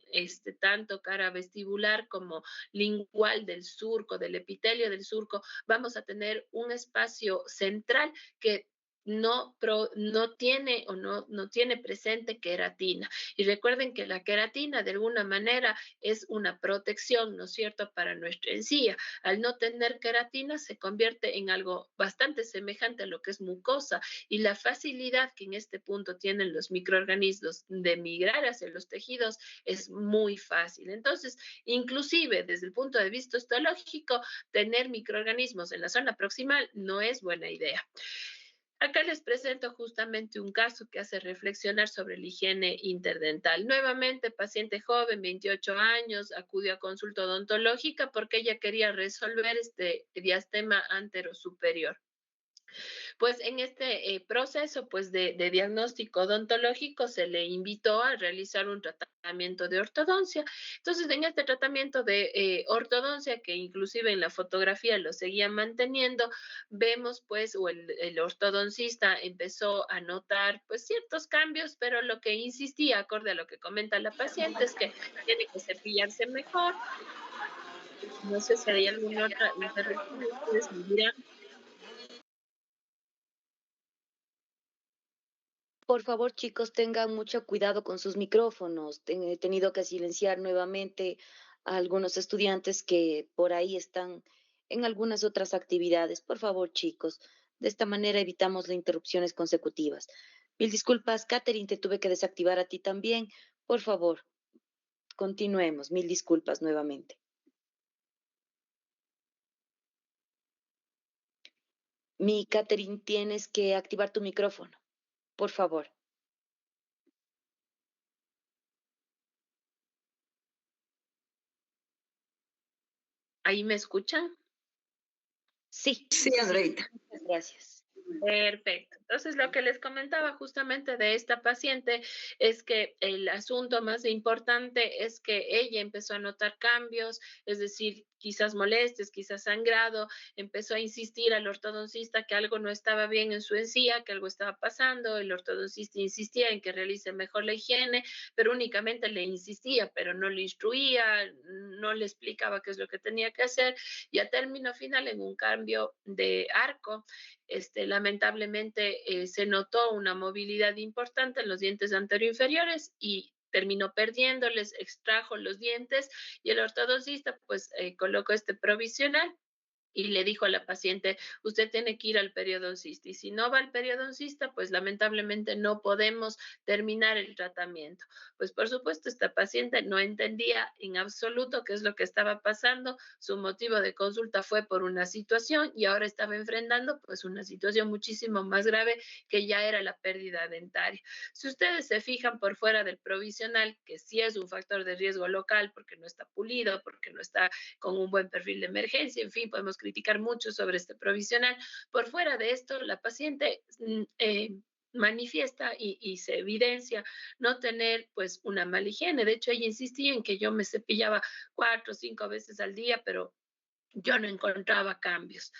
tanto cara vestibular como lingual del surco, del epitelio del surco. Vamos a tener un espacio central que no tiene o no tiene presente queratina. Y recuerden que la queratina de alguna manera es una protección, ¿no es cierto?, para nuestra encía. Al no tener queratina se convierte en algo bastante semejante a lo que es mucosa y la facilidad que en este punto tienen los microorganismos de migrar hacia los tejidos es muy fácil. Entonces, inclusive desde el punto de vista histológico, tener microorganismos en la zona proximal no es buena idea. Acá les presento justamente un caso que hace reflexionar sobre la higiene interdental. Nuevamente, paciente joven, 28 años, acudió a consulta odontológica porque ella quería resolver este diastema anterosuperior. Pues en este proceso pues de diagnóstico odontológico se le invitó a realizar un tratamiento de ortodoncia. Entonces, en este tratamiento de ortodoncia, que inclusive en la fotografía lo seguía manteniendo, vemos pues, o el ortodoncista empezó a notar pues ciertos cambios, pero lo que insistía, acorde a lo que comenta la paciente, es que tiene que cepillarse mejor. No sé si hay alguna otra intervención, ustedes me dirán. Por favor, chicos, tengan mucho cuidado con sus micrófonos. He tenido que silenciar nuevamente a algunos estudiantes que por ahí están en algunas otras actividades. Por favor, chicos, de esta manera evitamos las interrupciones consecutivas. Mil disculpas, Catherine, te tuve que desactivar a ti también. Por favor, continuemos. Mil disculpas nuevamente. Mi Catherine, tienes que activar tu micrófono, por favor. ¿Ahí me escuchan? Sí, Sí, Andreita. muchas gracias. Perfecto. Entonces, lo que les comentaba justamente de esta paciente es que el asunto más importante es que ella empezó a notar cambios, es decir, quizás molestias, quizás sangrado, empezó a insistir al ortodoncista que algo no estaba bien en su encía, que algo estaba pasando, el ortodoncista insistía en que realice mejor la higiene, pero únicamente le insistía, pero no le instruía, no le explicaba qué es lo que tenía que hacer, y a término final, en un cambio de arco, lamentablemente se notó una movilidad importante en los dientes anteroinferiores y terminó perdiéndoles, extrajo los dientes y el ortodoncista pues colocó este provisional y le dijo a la paciente, usted tiene que ir al periodoncista y si no va al periodoncista, pues lamentablemente no podemos terminar el tratamiento. Pues por supuesto, esta paciente no entendía en absoluto qué es lo que estaba pasando, su motivo de consulta fue por una situación y ahora estaba enfrentando pues una situación muchísimo más grave que ya era la pérdida dentaria. Si ustedes se fijan por fuera del provisional, que sí es un factor de riesgo local porque no está pulido, porque no está con un buen perfil de emergencia, en fin, podemos criticar mucho sobre este provisional. Por fuera de esto, la paciente manifiesta y se evidencia no tener pues una mala higiene. De hecho, ella insistía en que yo me cepillaba 4 o 5 veces al día, pero yo no encontraba cambios.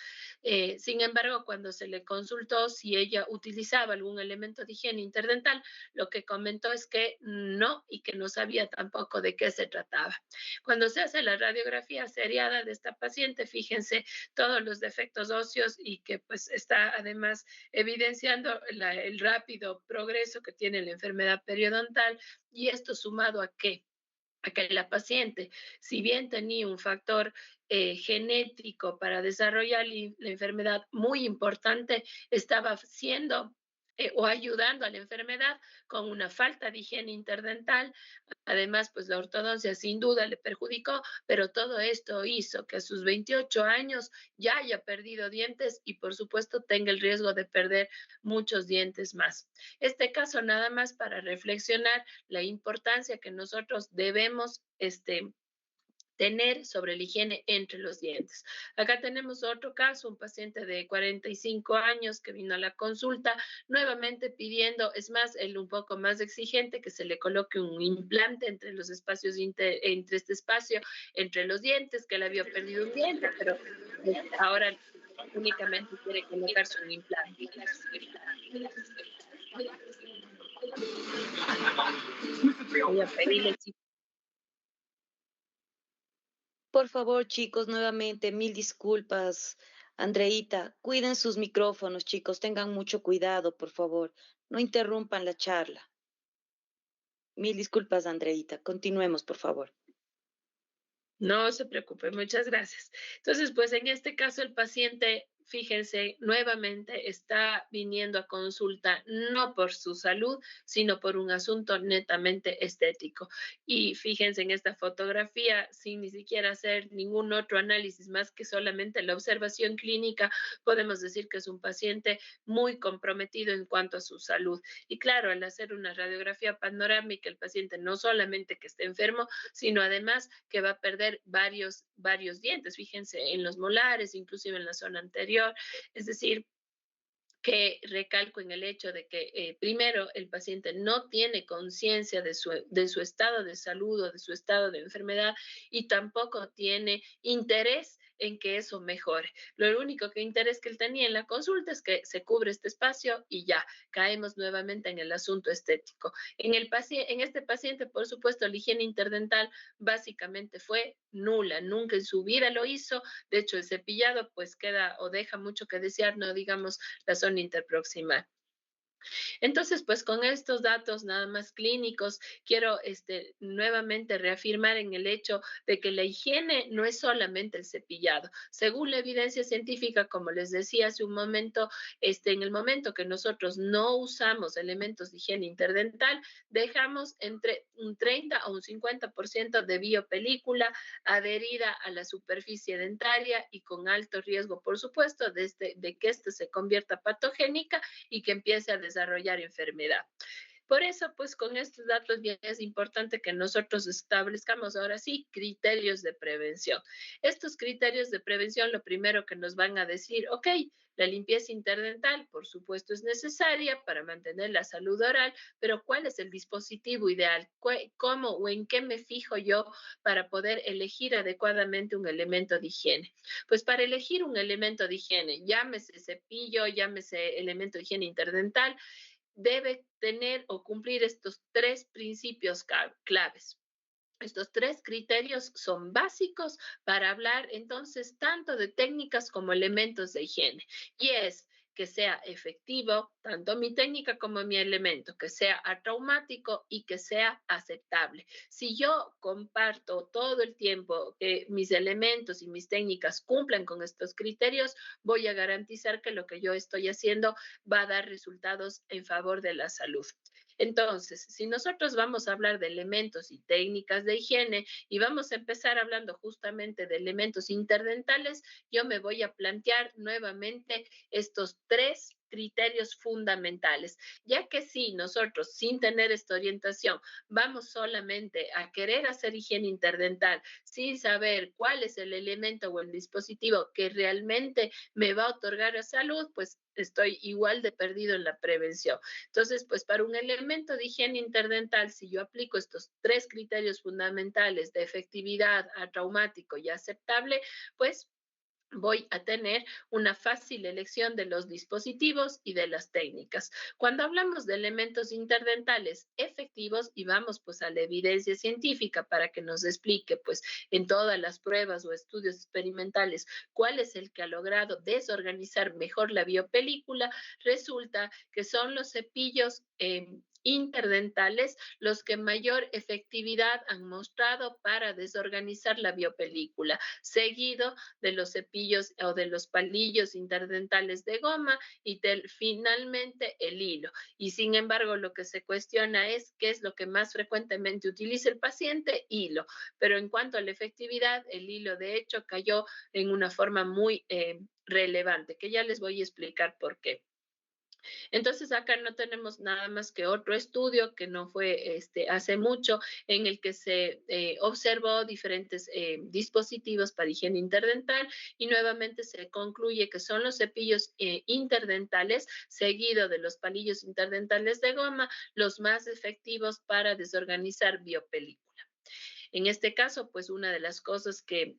Sin embargo, cuando se le consultó si ella utilizaba algún elemento de higiene interdental, lo que comentó es que no y que no sabía tampoco de qué se trataba. Cuando se hace la radiografía seriada de esta paciente, fíjense todos los defectos óseos y que pues está además evidenciando el rápido progreso que tiene la enfermedad periodontal y esto sumado a que la paciente, si bien tenía un factor genético para desarrollar la enfermedad muy importante, estaba siendo o ayudando a la enfermedad con una falta de higiene interdental. Además, pues la ortodoncia sin duda le perjudicó, pero todo esto hizo que a sus 28 años ya haya perdido dientes y por supuesto tenga el riesgo de perder muchos dientes más. Este caso nada más para reflexionar la importancia que nosotros debemos tener sobre la higiene entre los dientes. Acá tenemos otro caso, un paciente de 45 años que vino a la consulta, nuevamente pidiendo, es más, él un poco más exigente, que se le coloque un implante entre los espacios, entre este espacio, entre los dientes, que él había perdido un diente, pero ahora únicamente quiere colocarse un implante. Voy a pedirle si Por favor, chicos, nuevamente, mil disculpas. Andreita, cuiden sus micrófonos, chicos, tengan mucho cuidado, por favor. No interrumpan la charla. Mil disculpas, Andreita. Continuemos, por favor. no se preocupe, muchas gracias. Entonces, pues en este caso el paciente, fíjense, nuevamente está viniendo a consulta no por su salud, sino por un asunto netamente estético. Y fíjense en esta fotografía, sin ni siquiera hacer ningún otro análisis más que solamente la observación clínica, podemos decir que es un paciente muy comprometido en cuanto a su salud. Y claro, al hacer una radiografía panorámica, el paciente no solamente que esté enfermo, sino además que va a perder varios dientes, fíjense, en los molares, inclusive en la zona anterior, es decir, que recalco en el hecho de que primero el paciente no tiene conciencia de su estado de salud o de su estado de enfermedad y tampoco tiene interés en que eso mejore. Lo único que interés que él tenía en la consulta es que se cubre este espacio y ya caemos nuevamente en el asunto estético. En este paciente, por supuesto, la higiene interdental básicamente fue nula, nunca en su vida lo hizo. De hecho, el cepillado pues queda o deja mucho que desear, no digamos la zona interproximal. Entonces, pues con estos datos nada más clínicos, quiero nuevamente reafirmar en el hecho de que la higiene no es solamente el cepillado. Según la evidencia científica, como les decía hace un momento, en el momento que nosotros no usamos elementos de higiene interdental, dejamos entre un 30 a un 50% de biopelícula adherida a la superficie dentaria y con alto riesgo, por supuesto, de que éste se convierta patogénica y que empiece a desarrollar enfermedad. Por eso, pues con estos datos bien es importante que nosotros establezcamos ahora sí criterios de prevención. Estos criterios de prevención lo primero que nos van a decir, ok, la limpieza interdental, por supuesto, es necesaria para mantener la salud oral, pero ¿cuál es el dispositivo ideal? ¿Cómo o en qué me fijo yo para poder elegir adecuadamente un elemento de higiene? Pues para elegir un elemento de higiene, llámese cepillo, llámese elemento de higiene interdental, debe tener o cumplir estos tres principios claves. Estos tres criterios son básicos para hablar entonces tanto de técnicas como elementos de higiene. Y es que sea efectivo, tanto mi técnica como mi elemento, que sea atraumático y que sea aceptable. Si yo comparto todo el tiempo que mis elementos y mis técnicas cumplan con estos criterios, voy a garantizar que lo que yo estoy haciendo va a dar resultados en favor de la salud. Entonces, si nosotros vamos a hablar de elementos y técnicas de higiene y vamos a empezar hablando justamente de elementos interdentales, yo me voy a plantear nuevamente estos tres criterios fundamentales, ya que si nosotros sin tener esta orientación vamos solamente a querer hacer higiene interdental sin saber cuál es el elemento o el dispositivo que realmente me va a otorgar la salud, pues estoy igual de perdido en la prevención. Entonces, pues para un elemento de higiene interdental, si yo aplico estos tres criterios fundamentales de efectividad, atraumático y aceptable, pues voy a tener una fácil elección de los dispositivos y de las técnicas. Cuando hablamos de elementos interdentales efectivos y vamos pues a la evidencia científica para que nos explique pues en todas las pruebas o estudios experimentales cuál es el que ha logrado desorganizar mejor la biopelícula, resulta que son los cepillos interdentales los que mayor efectividad han mostrado para desorganizar la biopelícula, seguido de los cepillos o de los palillos interdentales de goma y finalmente el hilo. Y sin embargo, lo que se cuestiona es qué es lo que más frecuentemente utiliza el paciente, hilo. Pero en cuanto a la efectividad, el hilo de hecho cayó en una forma muy relevante, que ya les voy a explicar por qué. Entonces acá no tenemos nada más que otro estudio que no fue hace mucho en el que se observó diferentes dispositivos para higiene interdental y nuevamente se concluye que son los cepillos interdentales seguido de los palillos interdentales de goma los más efectivos para desorganizar biopelícula. En este caso, pues una de las cosas que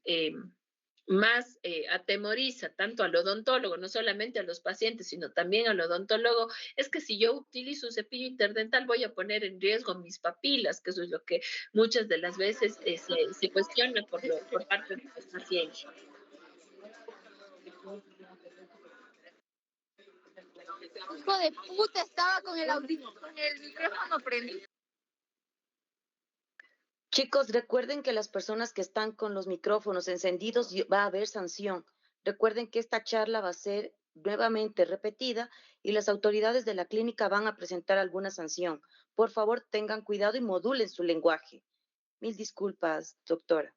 más atemoriza tanto al odontólogo, no solamente a los pacientes, sino también al odontólogo, es que si yo utilizo un cepillo interdental voy a poner en riesgo mis papilas, que eso es lo que muchas de las veces se cuestiona por parte de los pacientes. Hijo de puta, estaba con con el micrófono prendido. Chicos, recuerden que las personas que están con los micrófonos encendidos va a haber sanción. Recuerden que esta charla va a ser nuevamente repetida y las autoridades de la clínica van a presentar alguna sanción. Por favor, tengan cuidado y modulen su lenguaje. Mil disculpas, doctora.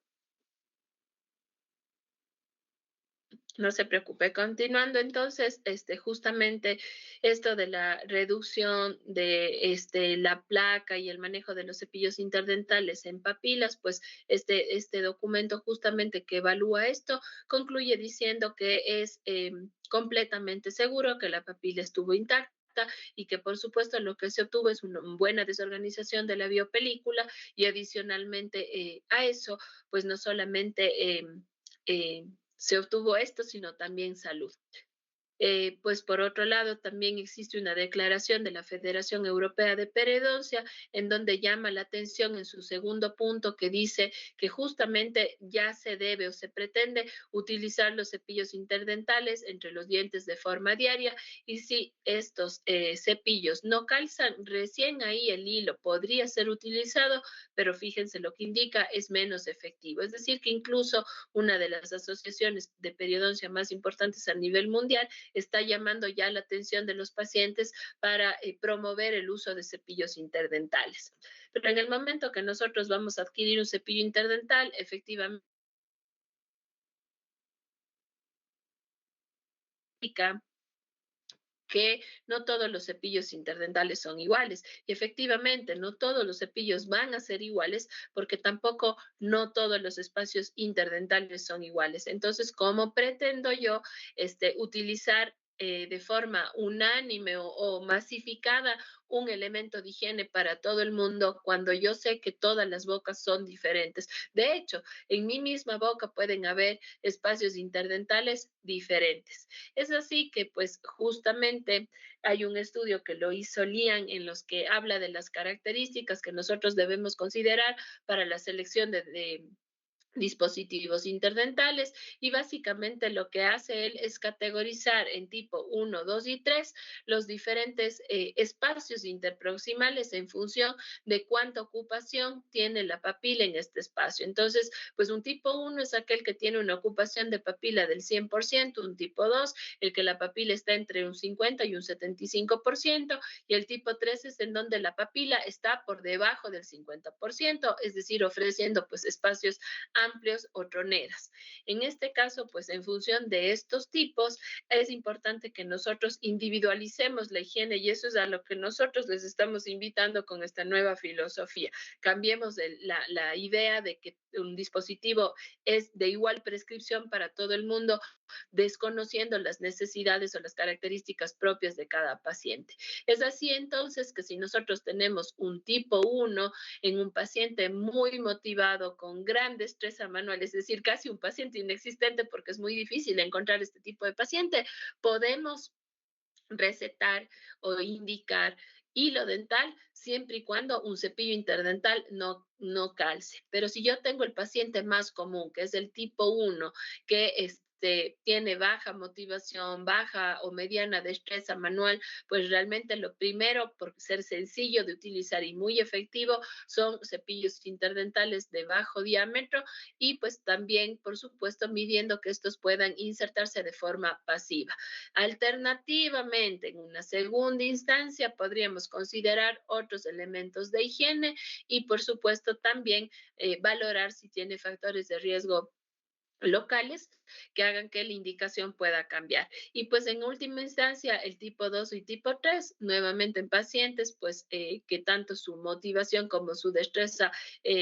No se preocupe. Continuando entonces, justamente esto de la reducción de la placa y el manejo de los cepillos interdentales en papilas, pues este documento justamente que evalúa esto concluye diciendo que es completamente seguro que la papila estuvo intacta y que por supuesto lo que se obtuvo es una buena desorganización de la biopelícula y adicionalmente a eso, pues no solamente se obtuvo esto, sino también salud. Pues por otro lado, también existe una declaración de la Federación Europea de Periodoncia en donde llama la atención en su segundo punto que dice que justamente ya se debe o se pretende utilizar los cepillos interdentales entre los dientes de forma diaria y si estos cepillos no calzan, recién ahí el hilo podría ser utilizado, pero fíjense lo que indica es menos efectivo. Es decir, que incluso una de las asociaciones de periodoncia más importantes a nivel mundial está llamando ya la atención de los pacientes para promover el uso de cepillos interdentales. Pero en el momento que nosotros vamos a adquirir un cepillo interdental, efectivamente, que no todos los cepillos interdentales son iguales. Y efectivamente, no todos los cepillos van a ser iguales porque tampoco no todos los espacios interdentales son iguales. Entonces, ¿cómo pretendo yo utilizar de forma unánime o masificada un elemento de higiene para todo el mundo cuando yo sé que todas las bocas son diferentes? De hecho, en mi misma boca pueden haber espacios interdentales diferentes. Es así que, pues, justamente hay un estudio que lo hizo Lian en los que habla de las características que nosotros debemos considerar para la selección de dispositivos interdentales y básicamente lo que hace él es categorizar en tipo 1, 2 y 3 los diferentes espacios interproximales en función de cuánta ocupación tiene la papila en este espacio. Entonces, pues un tipo 1 es aquel que tiene una ocupación de papila del 100%, un tipo 2 el que la papila está entre un 50 y un 75%, y el tipo 3 es en donde la papila está por debajo del 50%, es decir, ofreciendo pues espacios amplios o troneras. En este caso, pues en función de estos tipos, es importante que nosotros individualicemos la higiene y eso es a lo que nosotros les estamos invitando con esta nueva filosofía. Cambiemos la idea de que un dispositivo es de igual prescripción para todo el mundo, desconociendo las necesidades o las características propias de cada paciente. Es así entonces que si nosotros tenemos un tipo 1 en un paciente muy motivado, con gran destreza manual, es decir, casi un paciente inexistente porque es muy difícil encontrar este tipo de paciente, podemos recetar o indicar hilo dental siempre y cuando un cepillo interdental no calce. Pero si yo tengo el paciente más común, que es el tipo 1, que tiene baja motivación, baja o mediana destreza manual, pues realmente lo primero, por ser sencillo de utilizar y muy efectivo, son cepillos interdentales de bajo diámetro y pues también, por supuesto, midiendo que estos puedan insertarse de forma pasiva. Alternativamente, en una segunda instancia, podríamos considerar otros elementos de higiene y, por supuesto, también valorar si tiene factores de riesgo locales que hagan que la indicación pueda cambiar. Y pues en última instancia, el tipo 2 y tipo 3 nuevamente en pacientes, pues que tanto su motivación como su destreza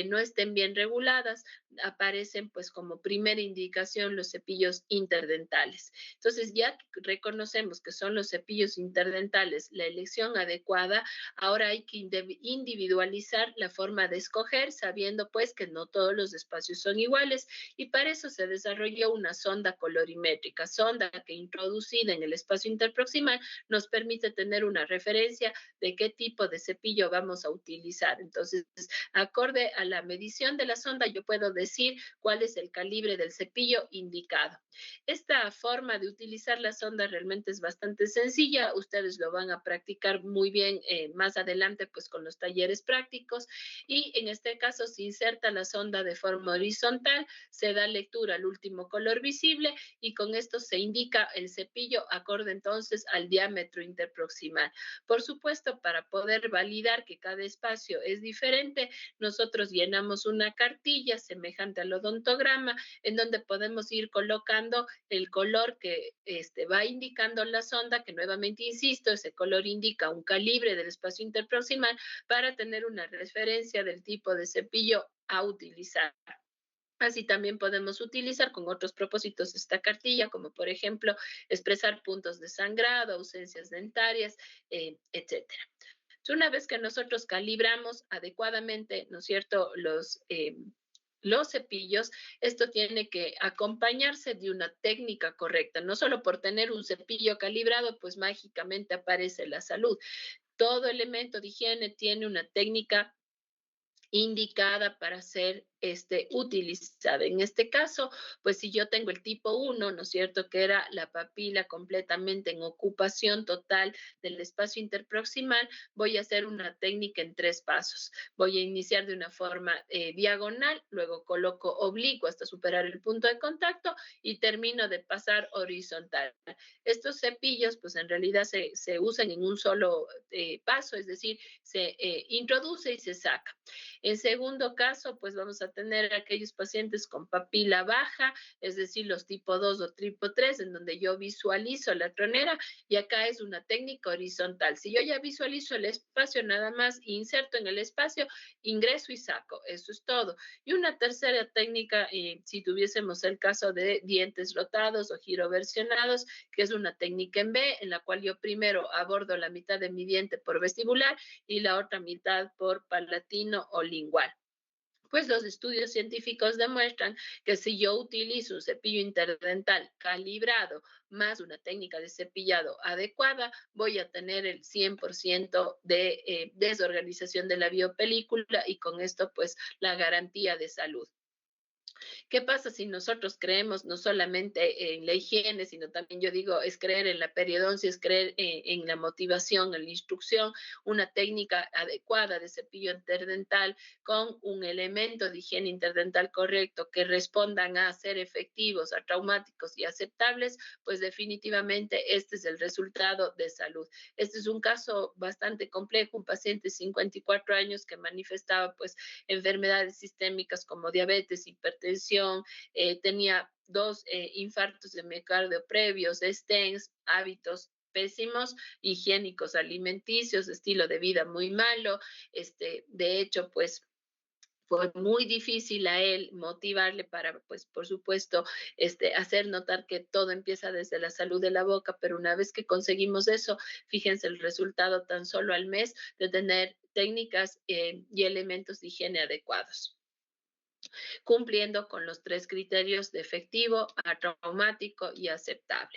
no estén bien reguladas, aparecen pues como primera indicación los cepillos interdentales. Entonces, ya que reconocemos que son los cepillos interdentales la elección adecuada, ahora hay que individualizar la forma de escoger, sabiendo pues que no todos los espacios son iguales y para eso se desarrolló una sonda colorimétrica, sonda que introducida en el espacio interproximal nos permite tener una referencia de qué tipo de cepillo vamos a utilizar. Entonces, acorde a la medición de la sonda, yo puedo decir cuál es el calibre del cepillo indicado. Esta forma de utilizar la sonda realmente es bastante sencilla. Ustedes lo van a practicar muy bien más adelante, pues con los talleres prácticos. Y en este caso se inserta la sonda de forma horizontal, se da lectura al último color visible y con esto se indica el cepillo acorde entonces al diámetro interproximal. Por supuesto, para poder validar que cada espacio es diferente, nosotros llenamos una cartilla semejante al odontograma en donde podemos ir colocando el color que va indicando la sonda, que nuevamente insisto, ese color indica un calibre del espacio interproximal para tener una referencia del tipo de cepillo a utilizar. Así también podemos utilizar con otros propósitos esta cartilla, como por ejemplo expresar puntos de sangrado, ausencias dentarias, etcétera. Una vez que nosotros calibramos adecuadamente, ¿no es cierto?, los cepillos, esto tiene que acompañarse de una técnica correcta. No solo por tener un cepillo calibrado, pues mágicamente aparece la salud. Todo elemento de higiene tiene una técnica indicada para ser utilizada. En este caso, pues si yo tengo el tipo uno, ¿no es cierto?, que era la papila completamente en ocupación total del espacio interproximal, voy a hacer una técnica en 3 pasos. Voy a iniciar de una forma diagonal, luego coloco oblicuo hasta superar el punto de contacto y termino de pasar horizontal. Estos cepillos, pues en realidad se usan en un solo paso, es decir, se introduce y se saca. En segundo caso, pues vamos a tener aquellos pacientes con papila baja, es decir, los tipo 2 o tipo 3, en donde yo visualizo la tronera y acá es una técnica horizontal. Si yo ya visualizo el espacio, nada más inserto en el espacio, ingreso y saco. Eso es todo. Y una tercera técnica, si tuviésemos el caso de dientes rotados o giroversionados, que es una técnica en B, en la cual yo primero abordo la mitad de mi diente por vestibular y la otra mitad por palatino o lingual. Pues los estudios científicos demuestran que si yo utilizo un cepillo interdental calibrado más una técnica de cepillado adecuada, voy a tener el 100% de desorganización de la biopelícula y con esto pues la garantía de salud. ¿Qué pasa si nosotros creemos no solamente en la higiene, sino también yo digo, es creer en la periodoncia, es creer en la motivación, en la instrucción, una técnica adecuada de cepillo interdental con un elemento de higiene interdental correcto que respondan a ser efectivos, a traumáticos y aceptables, pues definitivamente este es el resultado de salud. Este es un caso bastante complejo, un paciente de 54 años que manifestaba pues enfermedades sistémicas como diabetes, hipertensión, tenía 2 infartos de miocardio previos, stents, hábitos pésimos, higiénicos alimenticios, estilo de vida muy malo. De hecho, pues fue muy difícil a él motivarle para, pues, por supuesto, hacer notar que todo empieza desde la salud de la boca, pero una vez que conseguimos eso, fíjense el resultado tan solo al mes de tener técnicas y elementos de higiene adecuados, cumpliendo con los 3 criterios de efectivo, atraumático y aceptable.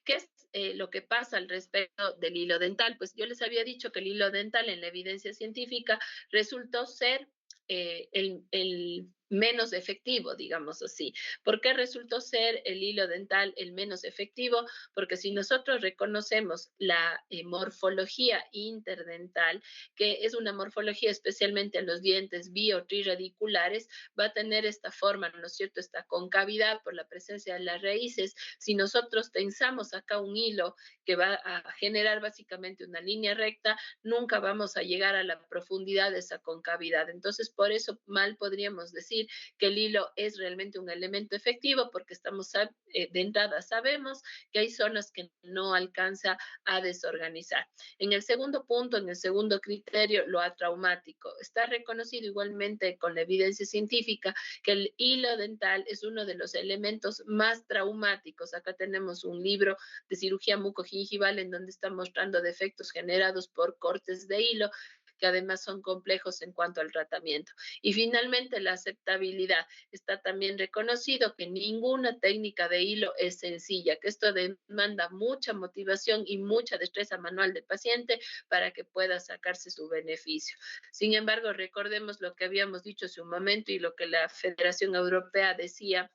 ¿Qué es lo que pasa al respecto del hilo dental? Pues yo les había dicho que el hilo dental en la evidencia científica resultó ser el menos efectivo, digamos así. ¿Por qué resultó ser el hilo dental el menos efectivo? Porque si nosotros reconocemos la morfología interdental, que es una morfología especialmente en los dientes biotrirradiculares, va a tener esta forma, ¿no es cierto?, esta concavidad por la presencia de las raíces. Si nosotros tensamos acá un hilo que va a generar básicamente una línea recta, nunca vamos a llegar a la profundidad de esa concavidad. Entonces, por eso mal podríamos decir que el hilo es realmente un elemento efectivo, porque estamos de entrada sabemos que hay zonas que no alcanza a desorganizar. En el segundo punto, en el segundo criterio, lo atraumático. Está reconocido igualmente con la evidencia científica que el hilo dental es uno de los elementos más traumáticos. Acá tenemos un libro de cirugía mucogingival en donde está mostrando defectos generados por cortes de hilo que además son complejos en cuanto al tratamiento. Y finalmente, la aceptabilidad. Está también reconocido que ninguna técnica de hilo es sencilla, que esto demanda mucha motivación y mucha destreza manual del paciente para que pueda sacarse su beneficio. Sin embargo, recordemos lo que habíamos dicho hace un momento y lo que la Federación Europea decía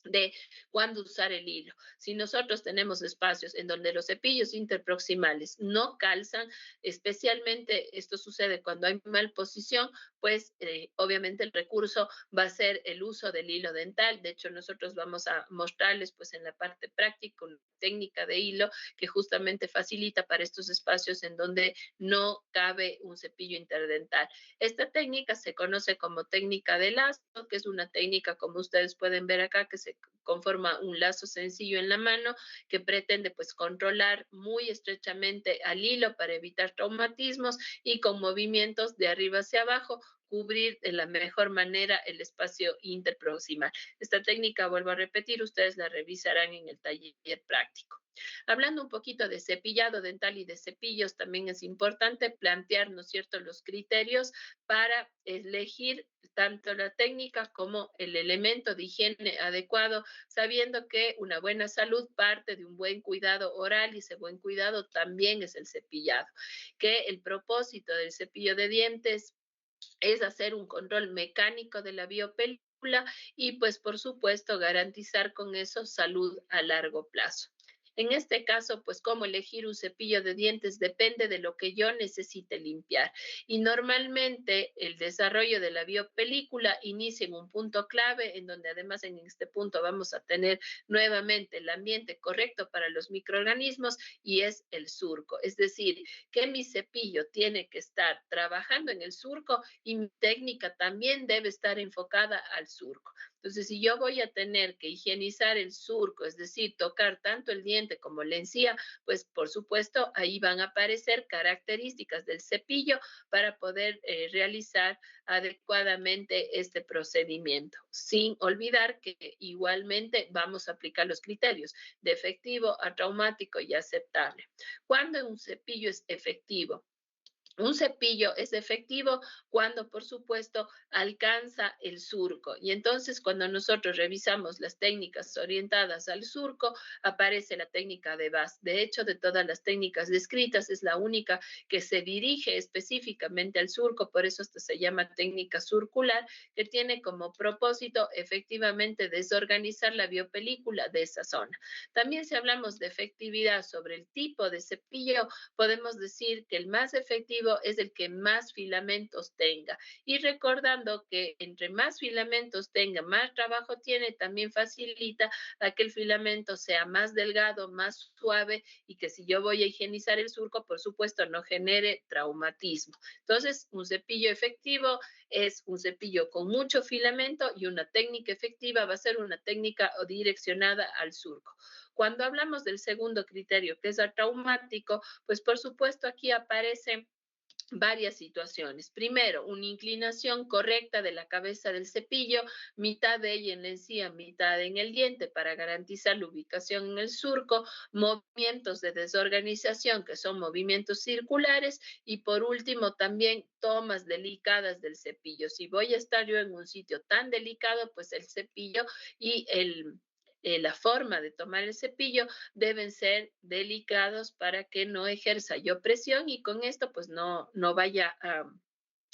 de cuándo usar el hilo. Si nosotros tenemos espacios en donde los cepillos interproximales no calzan, especialmente esto sucede cuando hay mal posición, pues obviamente el recurso va a ser el uso del hilo dental. De hecho, nosotros vamos a mostrarles pues en la parte práctica una técnica de hilo que justamente facilita para estos espacios en donde no cabe un cepillo interdental. Esta técnica se conoce como técnica de lazo, que es una técnica, como ustedes pueden ver acá, que se conforma un lazo sencillo en la mano que pretende pues controlar muy estrechamente al hilo para evitar traumatismos y con movimientos de arriba hacia abajo cubrir de la mejor manera el espacio interproximal. Esta técnica, vuelvo a repetir, ustedes la revisarán en el taller práctico. Hablando un poquito de cepillado dental y de cepillos, también es importante plantear, ¿no es cierto?, los criterios para elegir tanto la técnica como el elemento de higiene adecuado, sabiendo que una buena salud parte de un buen cuidado oral y ese buen cuidado también es el cepillado, que el propósito del cepillo de dientes es hacer un control mecánico de la biopelícula y pues por supuesto garantizar con eso salud a largo plazo. En este caso, pues cómo elegir un cepillo de dientes depende de lo que yo necesite limpiar. Y normalmente el desarrollo de la biopelícula inicia en un punto clave, en donde además en este punto vamos a tener nuevamente el ambiente correcto para los microorganismos y es el surco. Es decir, que mi cepillo tiene que estar trabajando en el surco y mi técnica también debe estar enfocada al surco. Entonces, si yo voy a tener que higienizar el surco, es decir, tocar tanto el diente como la encía, pues por supuesto ahí van a aparecer características del cepillo para poder realizar adecuadamente este procedimiento, sin olvidar que igualmente vamos a aplicar los criterios de efectivo a traumático y aceptable. ¿Cuándo un cepillo es efectivo? Un cepillo es efectivo cuando, por supuesto, alcanza el surco. Y entonces, cuando nosotros revisamos las técnicas orientadas al surco, aparece la técnica de VAS. De hecho, de todas las técnicas descritas, es la única que se dirige específicamente al surco, por eso esto se llama técnica circular, que tiene como propósito efectivamente desorganizar la biopelícula de esa zona. También si hablamos de efectividad sobre el tipo de cepillo, podemos decir que el más efectivo es el que más filamentos tenga. Y recordando que entre más filamentos tenga, más trabajo tiene, también facilita a que el filamento sea más delgado, más suave y que si yo voy a higienizar el surco, por supuesto, no genere traumatismo. Entonces, un cepillo efectivo es un cepillo con mucho filamento y una técnica efectiva va a ser una técnica direccionada al surco. Cuando hablamos del segundo criterio, que es el traumático, pues por supuesto aquí aparecen varias situaciones. Primero, una inclinación correcta de la cabeza del cepillo, mitad de ella en la encía, mitad en el diente para garantizar la ubicación en el surco, movimientos de desorganización que son movimientos circulares y por último también tomas delicadas del cepillo. Si voy a estar yo en un sitio tan delicado, pues el cepillo y la forma de tomar el cepillo deben ser delicados para que no ejerza yo presión y con esto pues no vaya a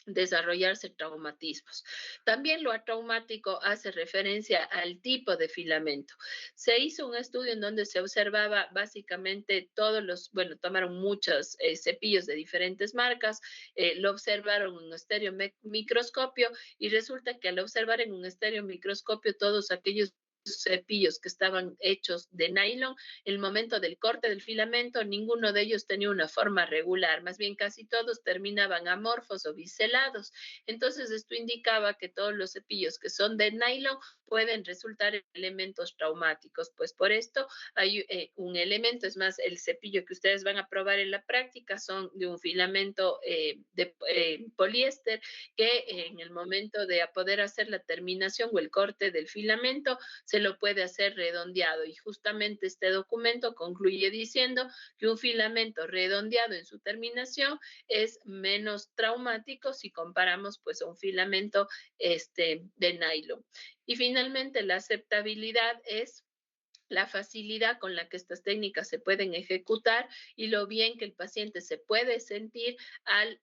desarrollarse traumatismos. También lo atraumático hace referencia al tipo de filamento. Se hizo un estudio en donde se observaba básicamente todos los, bueno, tomaron muchos cepillos de diferentes marcas, lo observaron en un estéreo microscopio y resulta que al observar en un estéreo microscopio todos aquellos cepillos que estaban hechos de nylon, el momento del corte del filamento, ninguno de ellos tenía una forma regular, más bien casi todos terminaban amorfos o biselados. Entonces, esto indicaba que todos los cepillos que son de nylon pueden resultar elementos traumáticos. Pues por esto hay un elemento, es más, el cepillo que ustedes van a probar en la práctica son de un filamento de poliéster que en el momento de poder hacer la terminación o el corte del filamento se lo puede hacer redondeado. Y justamente este documento concluye diciendo que un filamento redondeado en su terminación es menos traumático si comparamos pues a un filamento de nylon. Y finalmente la aceptabilidad es la facilidad con la que estas técnicas se pueden ejecutar y lo bien que el paciente se puede sentir al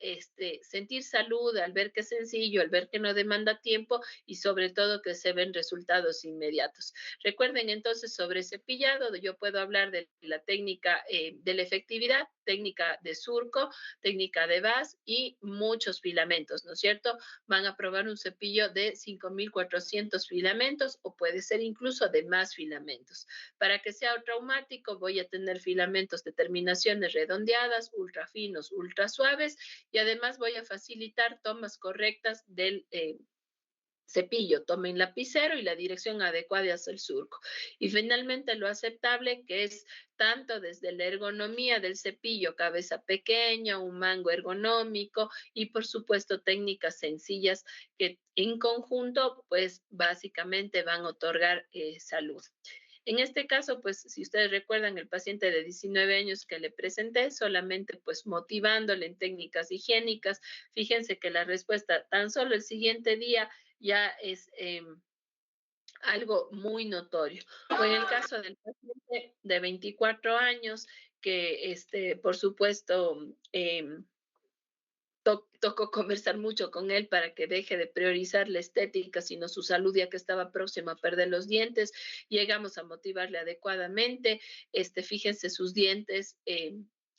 sentir salud, al ver que es sencillo, al ver que no demanda tiempo y sobre todo que se ven resultados inmediatos. Recuerden entonces sobre cepillado, yo puedo hablar de la técnica de la efectividad, técnica de surco, técnica de VAS y muchos filamentos, ¿no es cierto? Van a probar un cepillo de 5.400 filamentos o puede ser incluso de más filamentos. Para que sea traumático voy a tener filamentos de terminaciones redondeadas, ultra finos, ultra suaves y además voy a facilitar tomas correctas del cepillo, tomen lapicero y la dirección adecuada hacia el surco. Y finalmente lo aceptable, que es tanto desde la ergonomía del cepillo, cabeza pequeña, un mango ergonómico y por supuesto técnicas sencillas que en conjunto pues básicamente van a otorgar salud. En este caso, pues si ustedes recuerdan, el paciente de 19 años que le presenté, solamente pues motivándole en técnicas higiénicas, fíjense que la respuesta tan solo el siguiente día ya es algo muy notorio. O en el caso del paciente de 24 años, que por supuesto, tocó conversar mucho con él para que deje de priorizar la estética, sino su salud, ya que estaba próximo a perder los dientes. Llegamos a motivarle adecuadamente. Fíjense sus dientes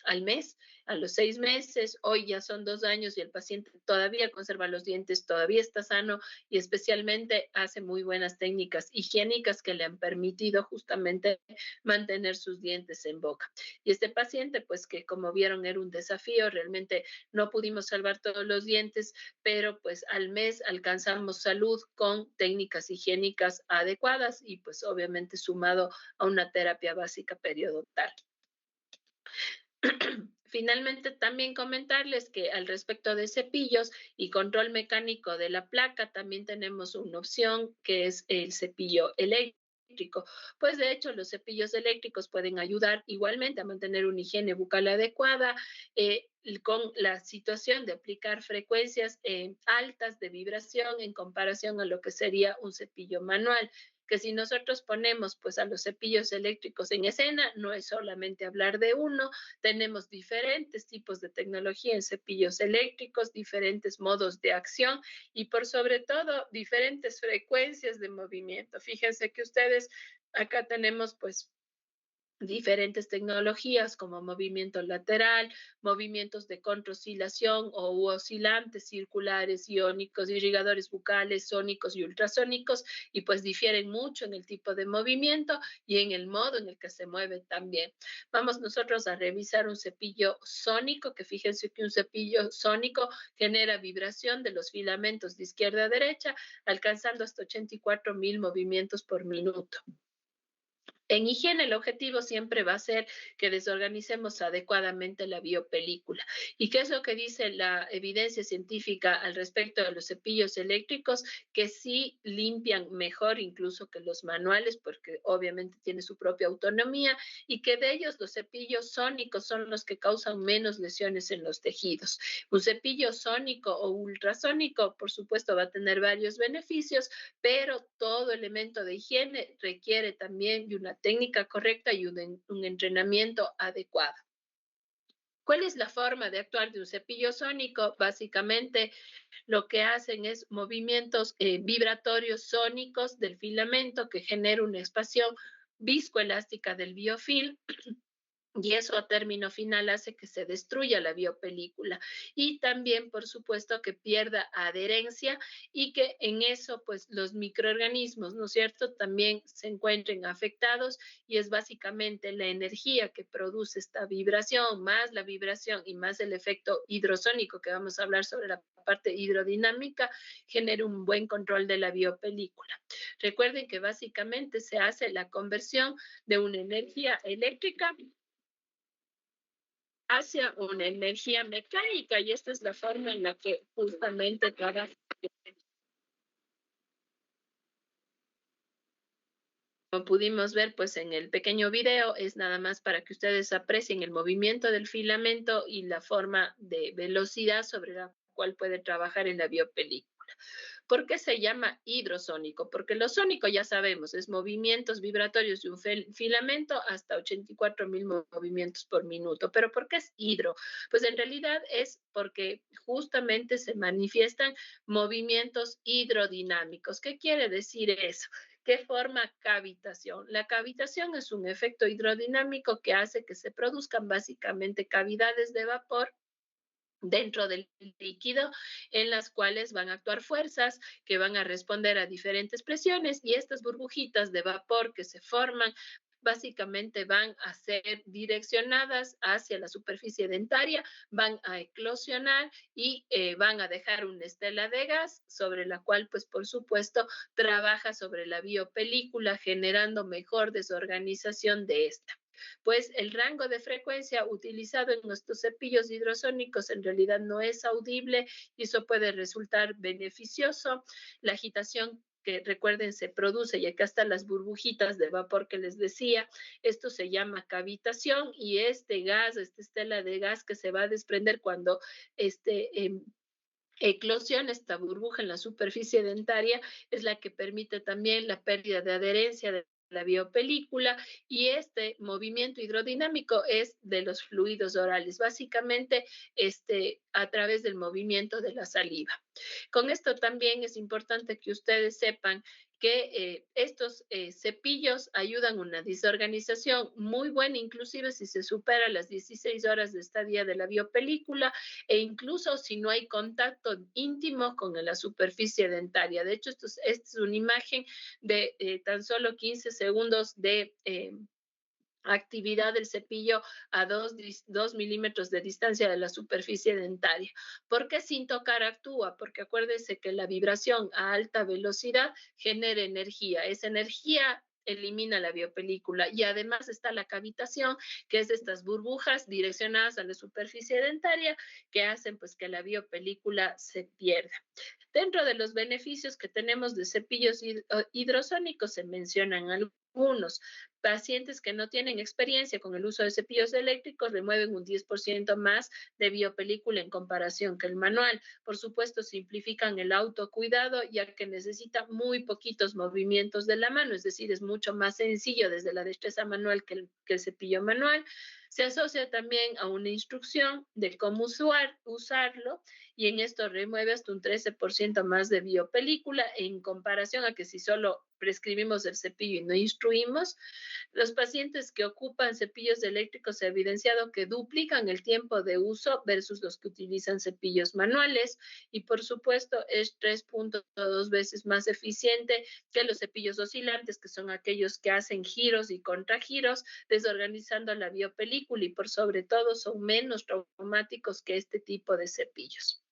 al mes, a los 6 meses, hoy ya son 2 años y el paciente todavía conserva los dientes, todavía está sano y especialmente hace muy buenas técnicas higiénicas que le han permitido justamente mantener sus dientes en boca. Y este paciente, pues que como vieron era un desafío, realmente no pudimos salvar todos los dientes, pero pues al mes alcanzamos salud con técnicas higiénicas adecuadas y pues obviamente sumado a una terapia básica periodontal. Finalmente, también comentarles que al respecto de cepillos y control mecánico de la placa, también tenemos una opción que es el cepillo eléctrico. Pues de hecho, los cepillos eléctricos pueden ayudar igualmente a mantener una higiene bucal adecuada, con la situación de aplicar frecuencias altas de vibración en comparación a lo que sería un cepillo manual, que si nosotros ponemos pues a los cepillos eléctricos en escena, no es solamente hablar de uno, tenemos diferentes tipos de tecnología en cepillos eléctricos, diferentes modos de acción y por sobre todo diferentes frecuencias de movimiento. Fíjense que ustedes acá tenemos pues diferentes tecnologías como movimiento lateral, movimientos de contraoscilación o oscilantes circulares, iónicos, irrigadores bucales, sónicos y ultrasónicos, y pues difieren mucho en el tipo de movimiento y en el modo en el que se mueve también. Vamos nosotros a revisar un cepillo sónico, que fíjense que un cepillo sónico genera vibración de los filamentos de izquierda a derecha, alcanzando hasta 84.000 movimientos por minuto. En higiene, el objetivo siempre va a ser que desorganicemos adecuadamente la biopelícula. ¿Y qué es lo que dice la evidencia científica al respecto de los cepillos eléctricos? Que sí limpian mejor incluso que los manuales, porque obviamente tiene su propia autonomía, y que de ellos los cepillos sónicos son los que causan menos lesiones en los tejidos. Un cepillo sónico o ultrasónico, por supuesto, va a tener varios beneficios, pero todo elemento de higiene requiere también de una técnica correcta y un entrenamiento adecuado. ¿Cuál es la forma de actuar de un cepillo sónico? Básicamente lo que hacen es movimientos vibratorios sónicos del filamento que genera una expansión viscoelástica del biofilm y eso a término final hace que se destruya la biopelícula y también, por supuesto, que pierda adherencia y que en eso, pues, los microorganismos, ¿no es cierto?, también se encuentren afectados y es básicamente la energía que produce esta vibración, más la vibración y más el efecto hidrosónico, que vamos a hablar sobre la parte hidrodinámica, genera un buen control de la biopelícula. Recuerden que básicamente se hace la conversión de una energía eléctrica hacia una energía mecánica y esta es la forma en la que justamente trabaja. Como pudimos ver pues en el pequeño video, es nada más para que ustedes aprecien el movimiento del filamento y la forma de velocidad sobre la cual puede trabajar en la biopelícula. ¿Por qué se llama hidrosónico? Porque lo sónico ya sabemos, es movimientos vibratorios de un filamento hasta 84.000 movimientos por minuto. ¿Pero por qué es hidro? Pues en realidad es porque justamente se manifiestan movimientos hidrodinámicos. ¿Qué quiere decir eso? ¿Qué forma cavitación? La cavitación es un efecto hidrodinámico que hace que se produzcan básicamente cavidades de vapor dentro del líquido en las cuales van a actuar fuerzas que van a responder a diferentes presiones y estas burbujitas de vapor que se forman básicamente van a ser direccionadas hacia la superficie dentaria, van a eclosionar y van a dejar una estela de gas sobre la cual, pues por supuesto, trabaja sobre la biopelícula, generando mejor desorganización de esta. Pues el rango de frecuencia utilizado en nuestros cepillos hidrosónicos en realidad no es audible y eso puede resultar beneficioso. La agitación que recuerden se produce, y acá están las burbujitas de vapor que les decía, esto se llama cavitación y este gas, esta estela de gas que se va a desprender cuando eclosión, esta burbuja en la superficie dentaria, es la que permite también la pérdida de adherencia de la biopelícula y este movimiento hidrodinámico es de los fluidos orales, básicamente a través del movimiento de la saliva. Con esto también es importante que ustedes sepan que estos cepillos ayudan a una desorganización muy buena, inclusive si se supera las 16 horas de estadía de la biopelícula e incluso si no hay contacto íntimo con la superficie dentaria. De hecho, esta es una imagen de tan solo 15 segundos de actividad del cepillo a 2 milímetros de distancia de la superficie dentaria. ¿Por qué sin tocar actúa? Porque acuérdense que la vibración a alta velocidad genera energía. Esa energía elimina la biopelícula y además está la cavitación, que es de estas burbujas direccionadas a la superficie dentaria que hacen pues que la biopelícula se pierda. Dentro de los beneficios que tenemos de cepillos hidrosónicos se mencionan algunos. Pacientes que no tienen experiencia con el uso de cepillos eléctricos remueven un 10% más de biopelícula en comparación que el manual. Por supuesto, simplifican el autocuidado ya que necesita muy poquitos movimientos de la mano, es decir, es mucho más sencillo desde la destreza manual que el cepillo manual. Se asocia también a una instrucción de cómo usarlo y en esto remueve hasta un 13% más de biopelícula en comparación a que si solo prescribimos el cepillo y no instruimos. Los pacientes que ocupan cepillos eléctricos se ha evidenciado que duplican el tiempo de uso versus los que utilizan cepillos manuales y por supuesto es 3.2 veces más eficiente que los cepillos oscilantes, que son aquellos que hacen giros y contragiros, desorganizando la biopelícula y por sobre todo son menos traumáticos que este tipo de cepillos.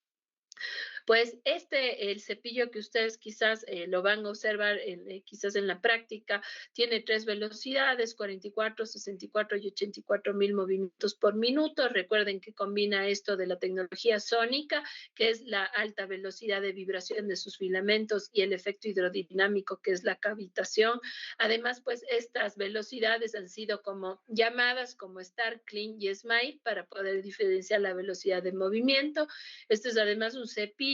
Pues el cepillo que ustedes quizás lo van a observar quizás en la práctica, tiene 3 velocidades, 44, 64 y 84.000 movimientos por minuto. Recuerden que combina esto de la tecnología sónica, que es la alta velocidad de vibración de sus filamentos y el efecto hidrodinámico, que es la cavitación. Además, pues estas velocidades han sido como llamadas como Star, Clean y Smile para poder diferenciar la velocidad de movimiento. Este es además un cepillo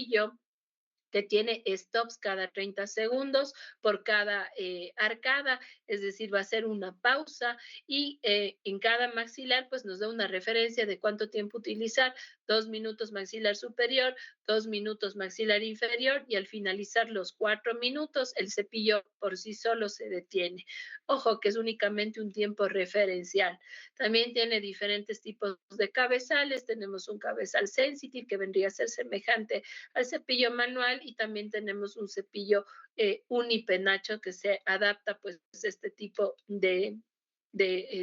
que tiene stops cada 30 segundos por cada arcada, es decir, va a ser una pausa y en cada maxilar pues nos da una referencia de cuánto tiempo utilizar, 2 minutos maxilar superior, 2 minutos maxilar inferior y al finalizar los 4 minutos el cepillo por sí solo se detiene. Ojo que es únicamente un tiempo referencial. También tiene diferentes tipos de cabezales, tenemos un cabezal sensitive que vendría a ser semejante al cepillo manual y también tenemos un cepillo unipenacho que se adapta pues a este tipo de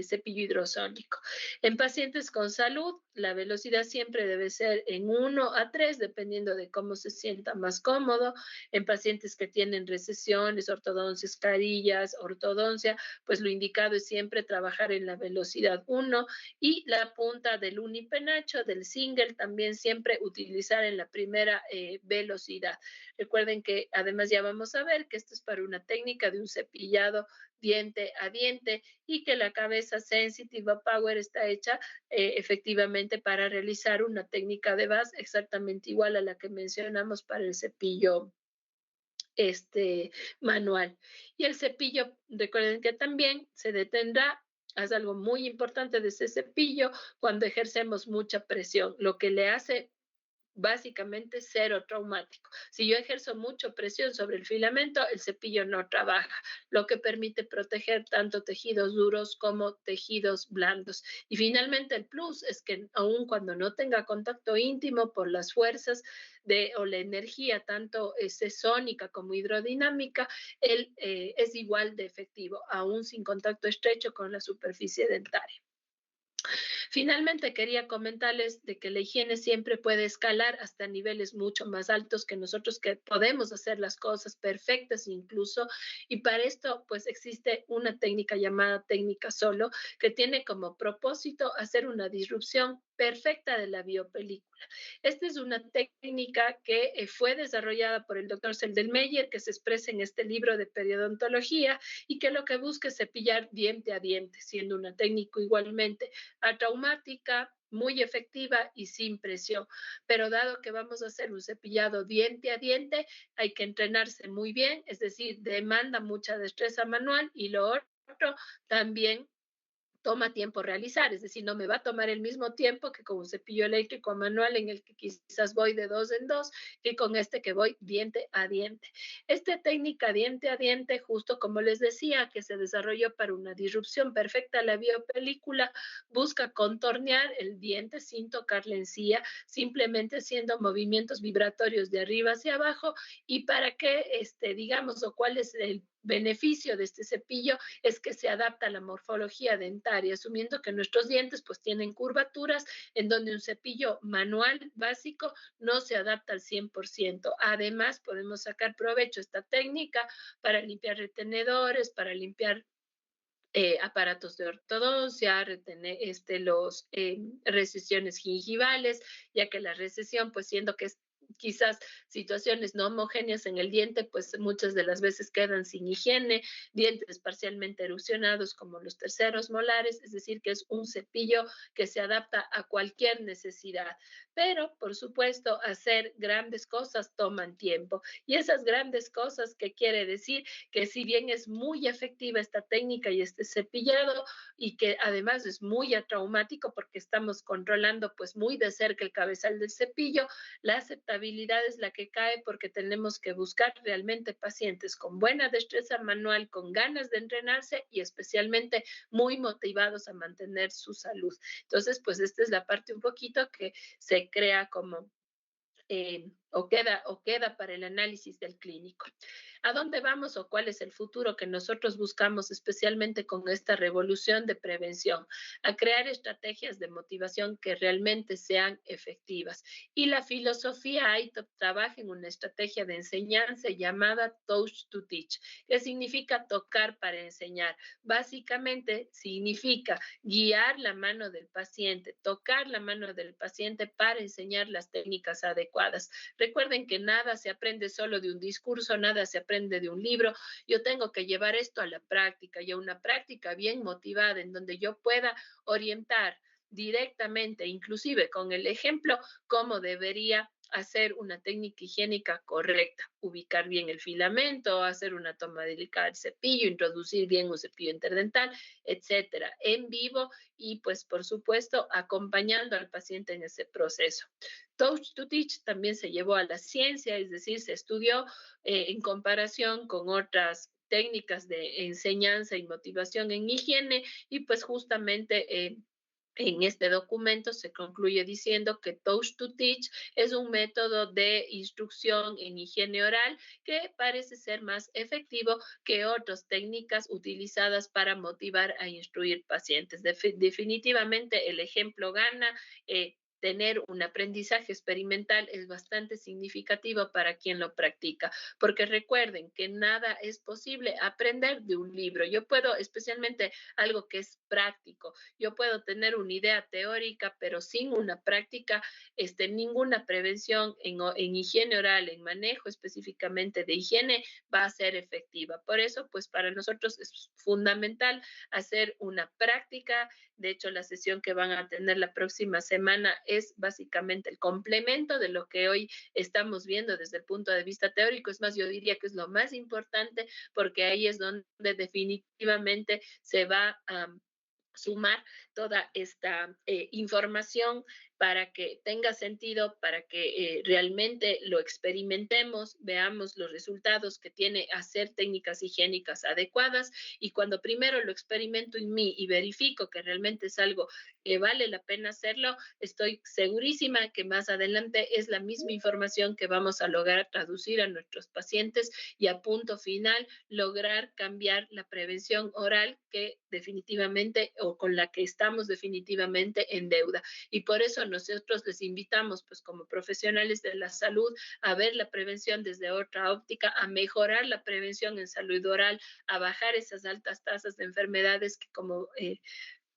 cepillo hidrosónico. En pacientes con salud, la velocidad siempre debe ser en 1 a 3, dependiendo de cómo se sienta más cómodo. En pacientes que tienen recesiones, ortodoncias, carillas, ortodoncia, pues lo indicado es siempre trabajar en la velocidad 1 y la punta del unipenacho, del single, también siempre utilizar en la primera velocidad. Recuerden que además ya vamos a ver que esto es para una técnica de un cepillado diente a diente y que la cabeza sensitive power está hecha efectivamente para realizar una técnica de VAS exactamente igual a la que mencionamos para el cepillo manual. Y el cepillo, recuerden que también se detendrá, es algo muy importante de ese cepillo, cuando ejercemos mucha presión, lo que le hace básicamente cero traumático. Si yo ejerzo mucha presión sobre el filamento, el cepillo no trabaja, lo que permite proteger tanto tejidos duros como tejidos blandos. Y finalmente el plus es que aun cuando no tenga contacto íntimo por las fuerzas o la energía, tanto sónica como hidrodinámica, él es igual de efectivo, aún sin contacto estrecho con la superficie dentaria. Finalmente, quería comentarles de que la higiene siempre puede escalar hasta niveles mucho más altos que nosotros, que podemos hacer las cosas perfectas incluso, y para esto pues existe una técnica llamada técnica solo, que tiene como propósito hacer una disrupción perfecta de la biopelícula. Esta es una técnica que fue desarrollada por el doctor Seldenmeyer, que se expresa en este libro de periodontología, y que lo que busca es cepillar diente a diente, siendo una técnica igualmente atraumática, muy efectiva y sin presión. Pero dado que vamos a hacer un cepillado diente a diente, hay que entrenarse muy bien, es decir, demanda mucha destreza manual, y lo otro también toma tiempo realizar, es decir, no me va a tomar el mismo tiempo que con un cepillo eléctrico manual en el que quizás voy de dos en dos, que con este que voy diente a diente. Esta técnica diente a diente, justo como les decía, que se desarrolló para una disrupción perfecta de la biopelícula, busca contornear el diente sin tocar la encía, simplemente haciendo movimientos vibratorios de arriba hacia abajo. Y para qué, digamos, o cuál es el beneficio de este cepillo, es que se adapta a la morfología dentaria, asumiendo que nuestros dientes pues tienen curvaturas en donde un cepillo manual básico no se adapta al 100%. Además, podemos sacar provecho de esta técnica para limpiar retenedores, para limpiar aparatos de ortodoncia, retener los recesiones gingivales, ya que la recesión, pues siendo que es quizás situaciones no homogéneas en el diente, pues muchas de las veces quedan sin higiene, dientes parcialmente erosionados como los terceros molares, es decir, que es un cepillo que se adapta a cualquier necesidad. Pero, por supuesto, hacer grandes cosas toman tiempo. Y esas grandes cosas, ¿qué quiere decir? Que si bien es muy efectiva esta técnica y este cepillado, y que además es muy atraumático porque estamos controlando pues muy de cerca el cabezal del cepillo, la aceptabilidad es la que cae porque tenemos que buscar realmente pacientes con buena destreza manual, con ganas de entrenarse y especialmente muy motivados a mantener su salud. Entonces, pues esta es la parte un poquito que se crea como o queda para el análisis del clínico. ¿A dónde vamos o cuál es el futuro que nosotros buscamos, especialmente con esta revolución de prevención? A crear estrategias de motivación que realmente sean efectivas. Y la filosofía ITOP trabaja en una estrategia de enseñanza llamada Touch to Teach, que significa tocar para enseñar. Básicamente significa guiar la mano del paciente, tocar la mano del paciente para enseñar las técnicas adecuadas. Recuerden que nada se aprende solo de un discurso, nada se aprende de un libro. Yo tengo que llevar esto a la práctica, y a una práctica bien motivada en donde yo pueda orientar directamente, inclusive con el ejemplo, cómo debería hacer una técnica higiénica correcta, ubicar bien el filamento, hacer una toma delicada del cepillo, introducir bien un cepillo interdental, etcétera, en vivo, y pues por supuesto acompañando al paciente en ese proceso. Touch to Teach también se llevó a la ciencia, es decir, se estudió en comparación con otras técnicas de enseñanza y motivación en higiene, y pues justamente en este documento se concluye diciendo que Touch to Teach es un método de instrucción en higiene oral que parece ser más efectivo que otras técnicas utilizadas para motivar a instruir pacientes. Definitivamente el ejemplo gana. Tener un aprendizaje experimental es bastante significativo para quien lo practica, porque recuerden que nada es posible aprender de un libro. Yo puedo, especialmente algo que es práctico, yo puedo tener una idea teórica, pero sin una práctica, ninguna prevención en higiene oral, en manejo específicamente de higiene, va a ser efectiva. Por eso, pues para nosotros es fundamental hacer una práctica. De hecho, la sesión que van a tener la próxima semana es básicamente el complemento de lo que hoy estamos viendo desde el punto de vista teórico. Es más, yo diría que es lo más importante, porque ahí es donde definitivamente se va a sumar toda esta información para que tenga sentido, para que realmente lo experimentemos, veamos los resultados que tiene hacer técnicas higiénicas adecuadas y cuando primero lo experimento en mí y verifico que realmente es algo que vale la pena hacerlo, estoy segurísima que más adelante es la misma información que vamos a lograr traducir a nuestros pacientes y a punto final lograr cambiar la prevención oral que definitivamente o con la que estamos definitivamente en deuda. Y por eso nosotros les invitamos, pues como profesionales de la salud, a ver la prevención desde otra óptica, a mejorar la prevención en salud oral, a bajar esas altas tasas de enfermedades que como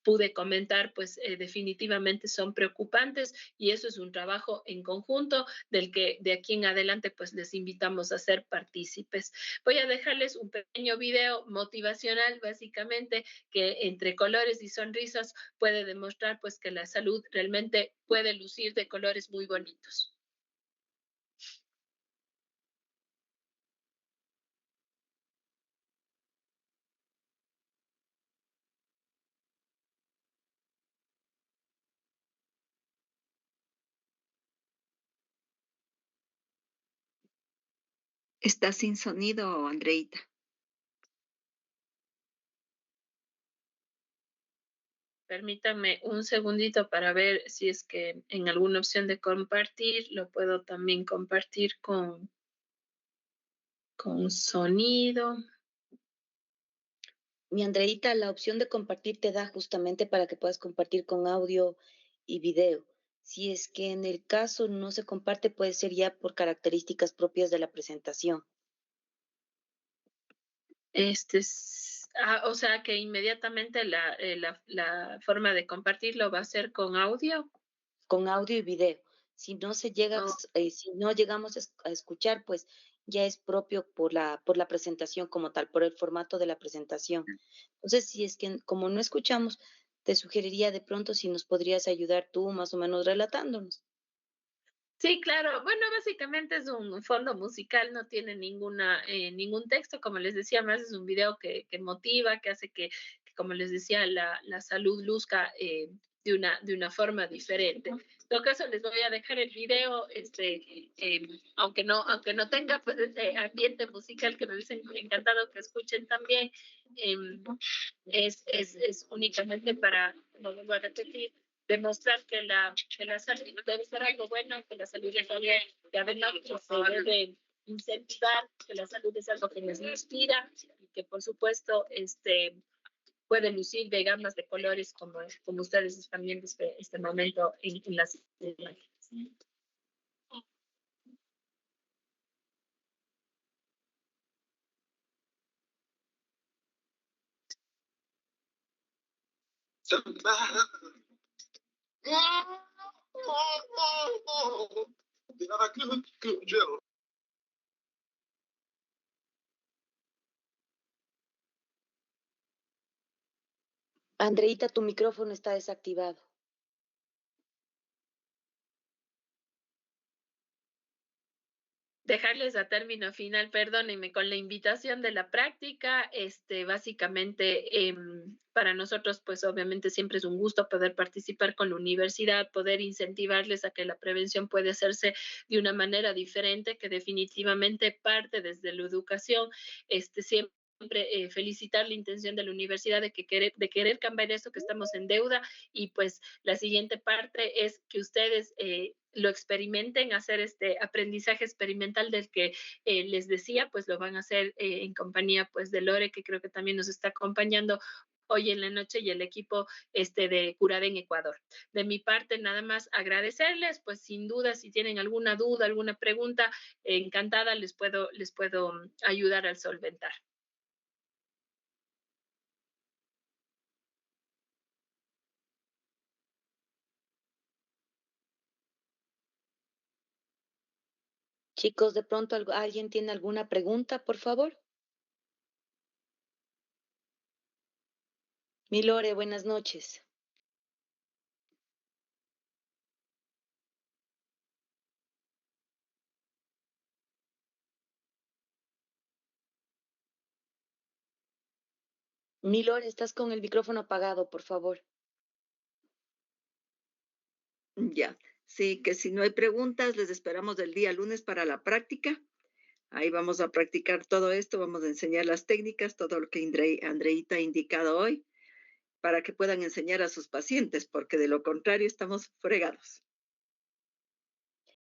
pude comentar, pues definitivamente son preocupantes y eso es un trabajo en conjunto del que de aquí en adelante pues les invitamos a ser partícipes. Voy a dejarles un pequeño video motivacional básicamente que entre colores y sonrisas puede demostrar pues que la salud realmente puede lucir de colores muy bonitos. Está sin sonido, Andreita. Permítanme un segundito para ver si es que en alguna opción de compartir lo puedo también compartir con sonido. Mi Andreita, la opción de compartir te da justamente para que puedas compartir con audio y video. Si es que en el caso no se comparte, puede ser ya por características propias de la presentación. O sea que inmediatamente la forma de compartirlo va a ser con audio. Con audio y video. Si no se llega, Oh, si no llegamos a escuchar, pues ya es propio por la presentación como tal, por el formato de la presentación. Entonces, si es que como no escuchamos, te sugeriría de pronto si nos podrías ayudar tú más o menos relatándonos. sí, claro. Bueno, básicamente es un fondo musical, no tiene ningún texto, como les decía, más es un video que motiva, que hace que, como les decía, la salud luzca de una forma diferente. En todo caso, les voy a dejar el video, aunque no tenga pues, ese ambiente musical que me hubiesen encantado que escuchen también, em, es únicamente para, como vuelvo a repetir, demostrar que la salud debe ser algo bueno, que la salud es algo que además pues, se debe incentivar, que la salud es algo que nos inspira y que por supuesto puede lucir de gamas de colores como ustedes están viendo este momento en las imágenes. Andreita, tu micrófono está desactivado. Dejarles a término final, perdónenme, con la invitación de la práctica, básicamente para nosotros, pues obviamente siempre es un gusto poder participar con la universidad, poder incentivarles a que la prevención puede hacerse de una manera diferente, que definitivamente parte desde la educación, siempre felicitar la intención de la universidad de querer cambiar eso, que estamos en deuda y pues la siguiente parte es que ustedes lo experimenten, hacer este aprendizaje experimental del que les decía, pues lo van a hacer en compañía pues de Lore, que creo que también nos está acompañando hoy en la noche y el equipo de Curada en Ecuador. De mi parte, nada más agradecerles, pues sin duda, si tienen alguna duda, alguna pregunta, encantada les puedo ayudar al solventar. Chicos, de pronto alguien tiene alguna pregunta, por favor. Milore, buenas noches. Milore, estás con el micrófono apagado, por favor. Ya. Sí, que si no hay preguntas, les esperamos el día lunes para la práctica. Ahí vamos a practicar todo esto, vamos a enseñar las técnicas, todo lo que Andreita ha indicado hoy, para que puedan enseñar a sus pacientes, porque de lo contrario estamos fregados.